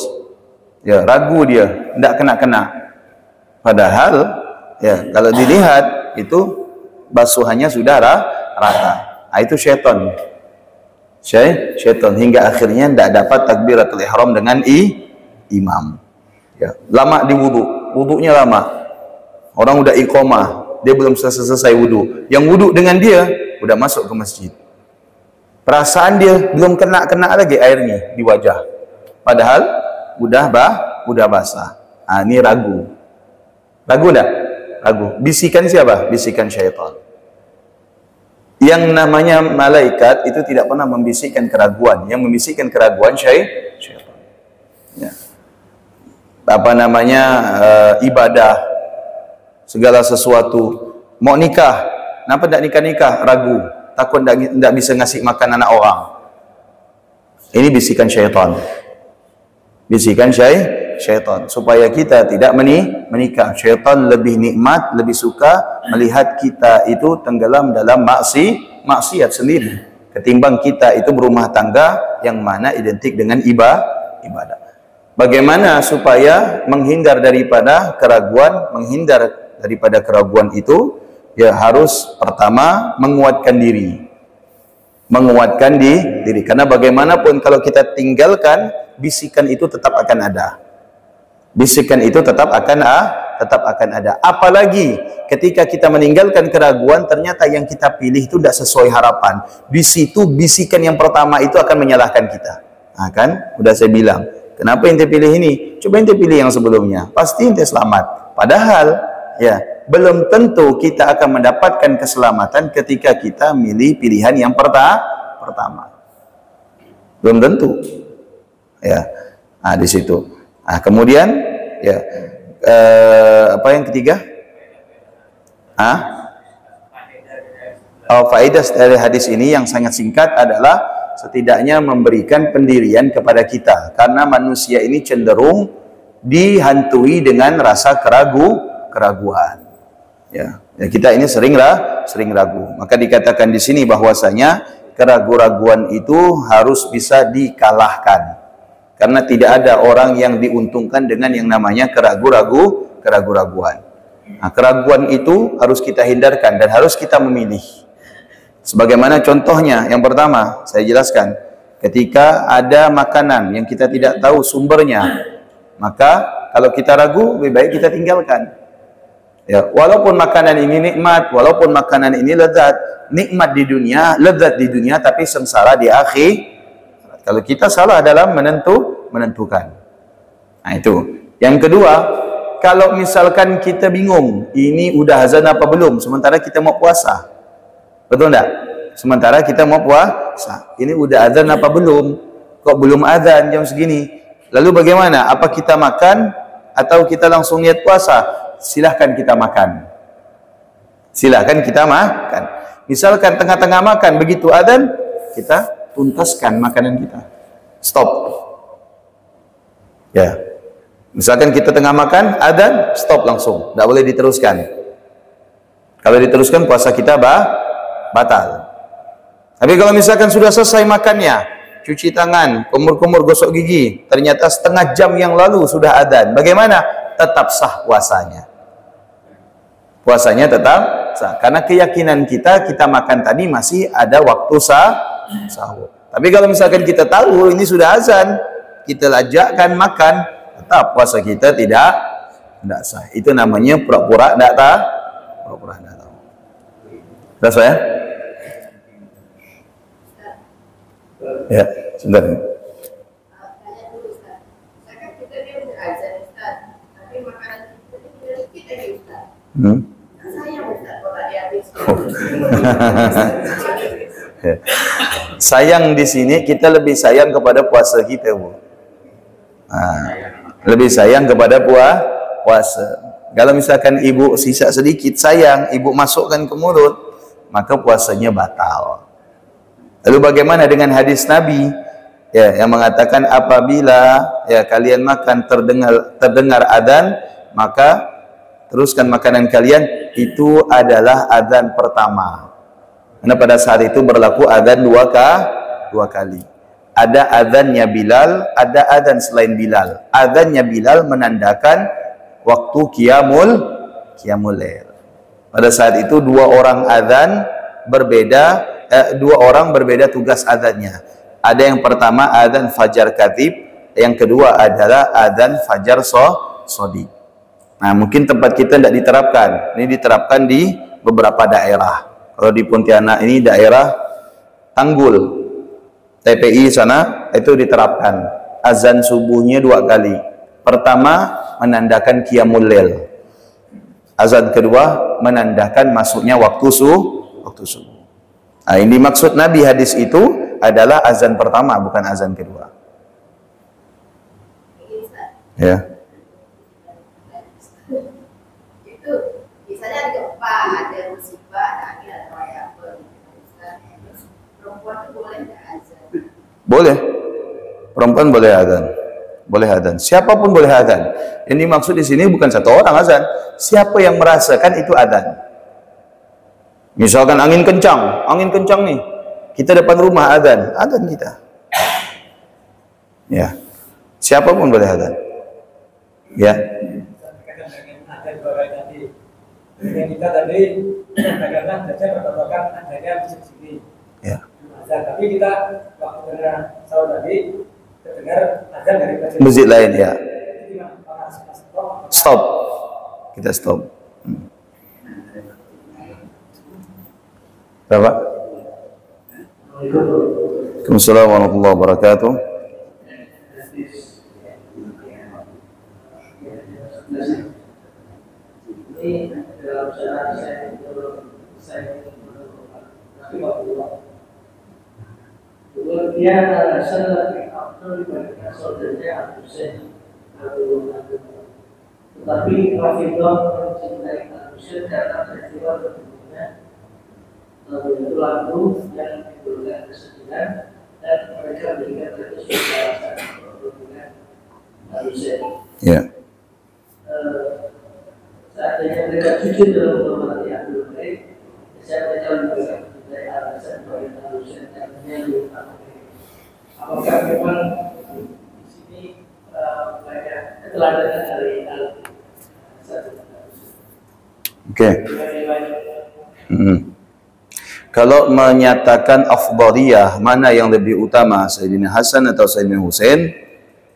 Ya, ragu dia, tidak kena-kena. Padahal ya, kalau dilihat itu basuhannya sudah rata. Itu syaitan. Syaitan hingga akhirnya tidak dapat takbiratul ihram dengan imam. Ya, lama di wudunya lama. Orang udah iqamah, dia belum selesai wudu. Yang wudu dengan dia udah masuk ke masjid. Perasaan dia belum kena lagi airnya di wajah. Padahal udah basah. Ini ragu. Ragu enggak? Ragu. Bisikan siapa? Bisikan syaitan. Yang namanya malaikat itu tidak pernah membisikkan keraguan. Yang membisikkan keraguan syaitan. Ya. Ibadah, segala sesuatu. Mau nikah, kenapa tidak nikah-nikah? Ragu, takut tidak bisa ngasih makan anak orang. Ini bisikan syaitan. Bisikan syaitan supaya kita tidak menikah. Syaitan lebih nikmat, lebih suka melihat kita itu tenggelam dalam maksiat sendiri ketimbang kita itu berumah tangga yang mana identik dengan ibadah. Bagaimana supaya menghindar daripada keraguan itu? Ya harus pertama menguatkan diri. Karena bagaimanapun kalau kita tinggalkan, bisikan itu tetap akan ada. Apalagi ketika kita meninggalkan keraguan, ternyata yang kita pilih itu tidak sesuai harapan. Di situ bisikan yang pertama itu akan menyalahkan kita. Kan? Udah saya bilang, kenapa ente pilih ini? Coba ente pilih yang sebelumnya, pasti ente selamat. Padahal ya belum tentu kita akan mendapatkan keselamatan ketika kita milih pilihan yang pertama. Belum tentu. Ya. Di situ. Kemudian ya apa yang ketiga? Faedah dari hadis ini yang sangat singkat adalah setidaknya memberikan pendirian kepada kita, karena manusia ini cenderung dihantui dengan rasa keraguan. Ya, kita ini sering ragu. Maka dikatakan di sini bahwasanya keraguan itu harus bisa dikalahkan. Karena tidak ada orang yang diuntungkan dengan yang namanya keraguan. Keraguan itu harus kita hindarkan dan harus kita memilih. Sebagaimana contohnya, yang pertama saya jelaskan, ketika ada makanan yang kita tidak tahu sumbernya, maka kalau kita ragu, lebih baik kita tinggalkan. Ya, walaupun makanan ini nikmat, walaupun makanan ini lezat, nikmat di dunia, lezat di dunia, tapi sengsara di akhir. Kalau kita salah dalam menentukan. Itu. Yang kedua, kalau misalkan kita bingung, ini udah azan apa belum, sementara kita mau puasa. Betul enggak? Sementara kita mau puasa. Ini udah azan apa belum? Kok belum azan jam segini? Lalu bagaimana? Apa kita makan atau kita langsung niat puasa? Silahkan kita makan. Misalkan tengah-tengah makan, begitu azan, kita tuntaskan makanan kita. Stop. Ya. Misalkan kita tengah makan, azan, stop langsung. Tidak boleh diteruskan. Kalau diteruskan, puasa kita batal. Tapi kalau misalkan sudah selesai makannya, cuci tangan, kumur-kumur, gosok gigi, ternyata setengah jam yang lalu sudah azan, bagaimana? Tetap sah puasanya. Puasanya tetap sah. Karena keyakinan kita makan tadi masih ada waktu sahur. Tapi kalau misalkan kita tahu ini sudah azan, kita lajakkan makan, tetap puasa kita tidak sah. Itu namanya pura-pura tidak tahu. Sudah ya? Ya, sebentar. Sayang di sini kita lebih sayang kepada puasa kita, Bu. Lebih sayang kepada puasa. Kalau misalkan ibu sisa sedikit sayang, ibu masukkan ke mulut, maka puasanya batal. Lalu bagaimana dengan hadis Nabi ya yang mengatakan apabila ya kalian makan terdengar adzan, maka teruskan makanan kalian, itu adalah adzan pertama. Karena pada saat itu berlaku adzan dua kali. Ada adzannya Bilal, ada adzan selain Bilal. Adzannya Bilal menandakan waktu qiyamul lail. Pada saat itu dua orang berbeda tugas adzannya. Ada yang pertama adzan fajar katib, yang kedua adalah adzan fajar shadiq. Nah, mungkin tempat kita tidak diterapkan. Ini diterapkan di beberapa daerah. Kalau di Pontianak ini daerah Tanggul, TPI sana itu diterapkan azan subuhnya 2 kali. Pertama, menandakan qiyamul lail. Azan kedua menandakan masuknya waktu subuh. Nah, ini maksud Nabi hadis itu adalah azan pertama, bukan azan kedua. Ya. Itu misalnya ada gempa, ada musibah, ada angin, ada apa. Perempuan itu boleh nggak azan? Boleh. Perempuan boleh azan. Boleh azan. Siapapun boleh azan. Yang dimaksud di sini bukan satu orang azan. Siapa yang merasakan itu azan. Misalkan angin kencang nih. Kita depan rumah azan kita. Ya. Siapapun boleh azan. Ya. Dengan kita tadi kadang-kadang saja berkatakan adanya masjid sini. Ya. Tapi kita waktu dengar sahur tadi terdengar azan dari masjid lain ya. Stop. Kita stop. Berapa? Waalaikumsalam warahmatullahi wabarakatuh. Dalam syarah saya kemudian alasan afdal dibandingkan saudaranya Al-Husain tetapi Rafidah mencintai Al-Husain karena peristiwa berikutnya itu lagu yang menimbulkan kesedihan dan mereka berikan kesusahan berhubungan Al-Husain. Ya. Seandainya mereka jujur dalam menghormati Ahlul Bait, saya mereka bisa mencintai alasan bagi Al-Husain dan menyambut apakah memang di sini banyak keteladanan dari Al-Husain? Oke. Kalau menyatakan afdaliyah mana yang lebih utama, Sayyidina Hasan atau Sayyidina Husain,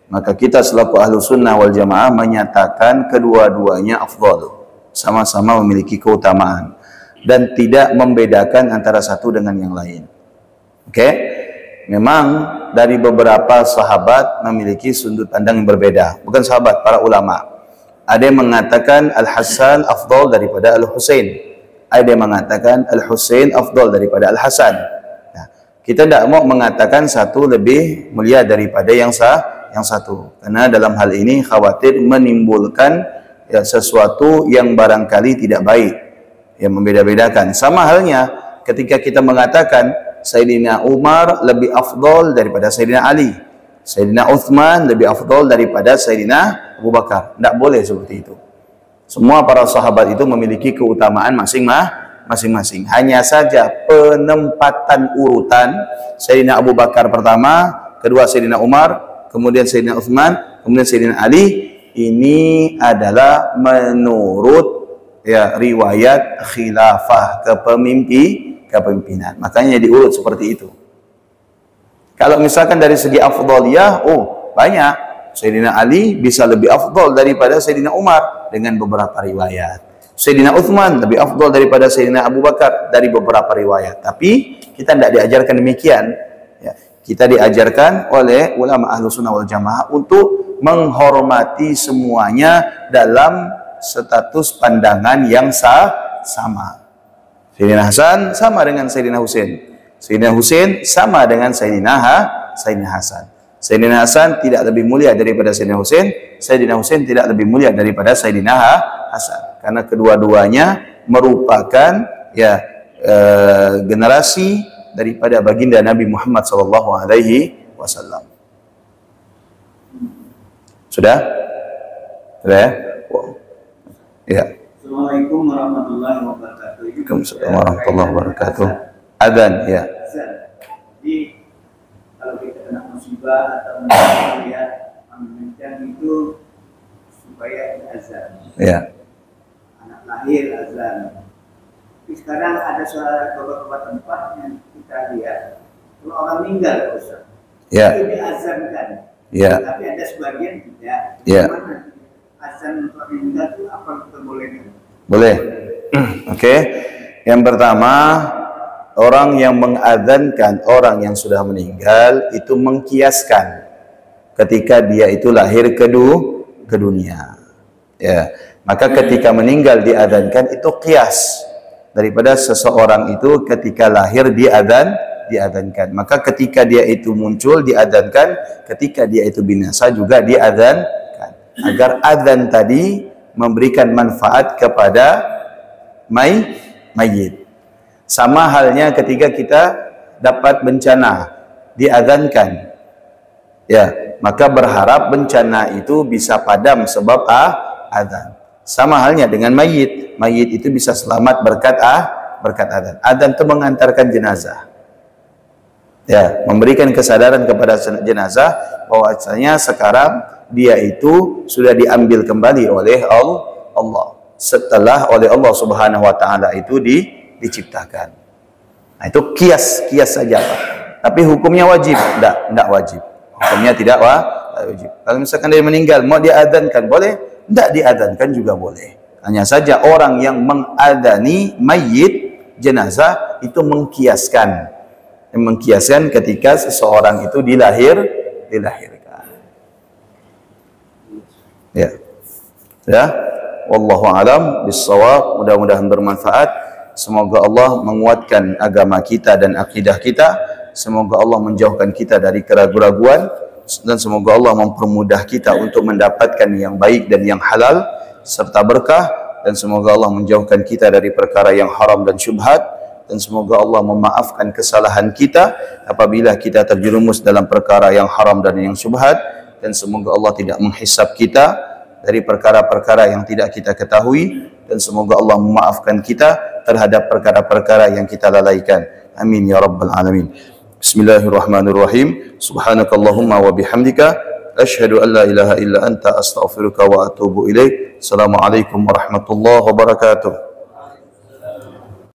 maka kita selaku ahlu sunnah wal jamaah menyatakan kedua-duanya afdal, sama-sama memiliki keutamaan dan tidak membedakan antara satu dengan yang lain. Oke? Memang dari beberapa sahabat memiliki sudut pandang yang berbeda, bukan sahabat, para ulama. Ada yang mengatakan Al-Hasan afdal daripada Al-Husain, ada yang mengatakan Al-Husain afdal daripada Al-Hasan. Nah, kita tidak mau mengatakan satu lebih mulia daripada yang satu, karena dalam hal ini khawatir menimbulkan ya, sesuatu yang barangkali tidak baik, yang membeda-bedakan. Sama halnya ketika kita mengatakan Sayyidina Umar lebih afdal daripada Sayyidina Ali, Sayyidina Uthman lebih afdal daripada Sayyidina Abu Bakar. Tidak boleh seperti itu. Semua para sahabat itu memiliki keutamaan masing-masing. Hanya saja penempatan urutan Sayyidina Abu Bakar pertama, kedua Sayyidina Umar, kemudian Sayyidina Uthman, kemudian Sayyidina Ali, ini adalah menurut ya riwayat khilafah kepemimpinan. Makanya diurut seperti itu. Kalau misalkan dari segi afdaliyah, banyak. Sayyidina Ali bisa lebih afdal daripada Sayyidina Umar dengan beberapa riwayat. Sayyidina Uthman lebih afdal daripada Sayyidina Abu Bakar dari beberapa riwayat. Tapi kita tidak diajarkan demikian. Ya. Kita diajarkan oleh ulama ahlu sunnah wal jamaah untuk menghormati semuanya dalam status pandangan yang sama. Sayyidina Hasan sama dengan Sayyidina Husain. Sayyidina Husain sama dengan Sayyidina Hasan. Sayyidina Hasan tidak lebih mulia daripada Sayyidina Husain. Sayyidina Husain tidak lebih mulia daripada Sayyidina Hasan. Karena kedua-duanya merupakan generasi daripada baginda Nabi Muhammad SAW. Sudah? Sudah ya? Ya. Assalamualaikum warahmatullahi wabarakatuh. Waalaikumsalam warahmatullahi wabarakatuh. Adzan, ya. Jadi kalau kita kena musibah atau melihat angin itu supaya azan. Ya. Anak lahir azan. Tapi sekarang ada beberapa tempat yang kita lihat kalau orang meninggal Ustaz. Ya. Itu diazankan. Ya. Tapi ada sebagian tidak. Ya. Gimana? Azan untuk meninggal itu apa kita bolehkan? Boleh. Oke. Yang pertama, orang yang mengadzankan orang yang sudah meninggal itu mengkiaskan ketika dia itu lahir ke dunia. Ya, maka ketika meninggal diadzankan itu qiyas daripada seseorang itu ketika lahir diadzankan. Maka ketika dia itu muncul diadzankan, ketika dia itu binasa juga diadzankan. Agar adzan tadi memberikan manfaat kepada mayit. Sama halnya ketika kita dapat bencana diadzankan. Ya, maka berharap bencana itu bisa padam sebab adzan. Sama halnya dengan mayit. Mayit itu bisa selamat berkat adzan. Adzan itu mengantarkan jenazah. Ya, memberikan kesadaran kepada jenazah bahwasanya sekarang dia itu sudah diambil kembali oleh Allah setelah oleh Allah Subhanahu wa taala itu diciptakan. Nah, itu kias saja, Pak. Tapi hukumnya wajib? Enggak wajib. Hukumnya tidak wajib. Kalau misalkan dia meninggal mau diadzankan boleh, enggak diadzankan juga boleh. Hanya saja orang yang mengadani mayit jenazah itu mengkiaskan ketika seseorang itu dilahirkan. Ya, wallahu alam bissawab. Mudah-mudahan bermanfaat. Semoga Allah menguatkan agama kita dan akidah kita. Semoga Allah menjauhkan kita dari keraguan-raguan, dan semoga Allah mempermudah kita untuk mendapatkan yang baik dan yang halal serta berkah, dan semoga Allah menjauhkan kita dari perkara yang haram dan syubhat, dan semoga Allah memaafkan kesalahan kita apabila kita terjerumus dalam perkara yang haram dan yang syubhat, dan semoga Allah tidak menghisab kita dari perkara-perkara yang tidak kita ketahui, dan semoga Allah memaafkan kita terhadap perkara-perkara yang kita lalaikan. Amin ya rabbal alamin. Bismillahirrahmanirrahim. Subhanakallahumma wa bihamdika asyhadu an la ilaha illa anta astaghfiruka wa atubu ilaik. Assalamualaikum warahmatullahi wabarakatuh.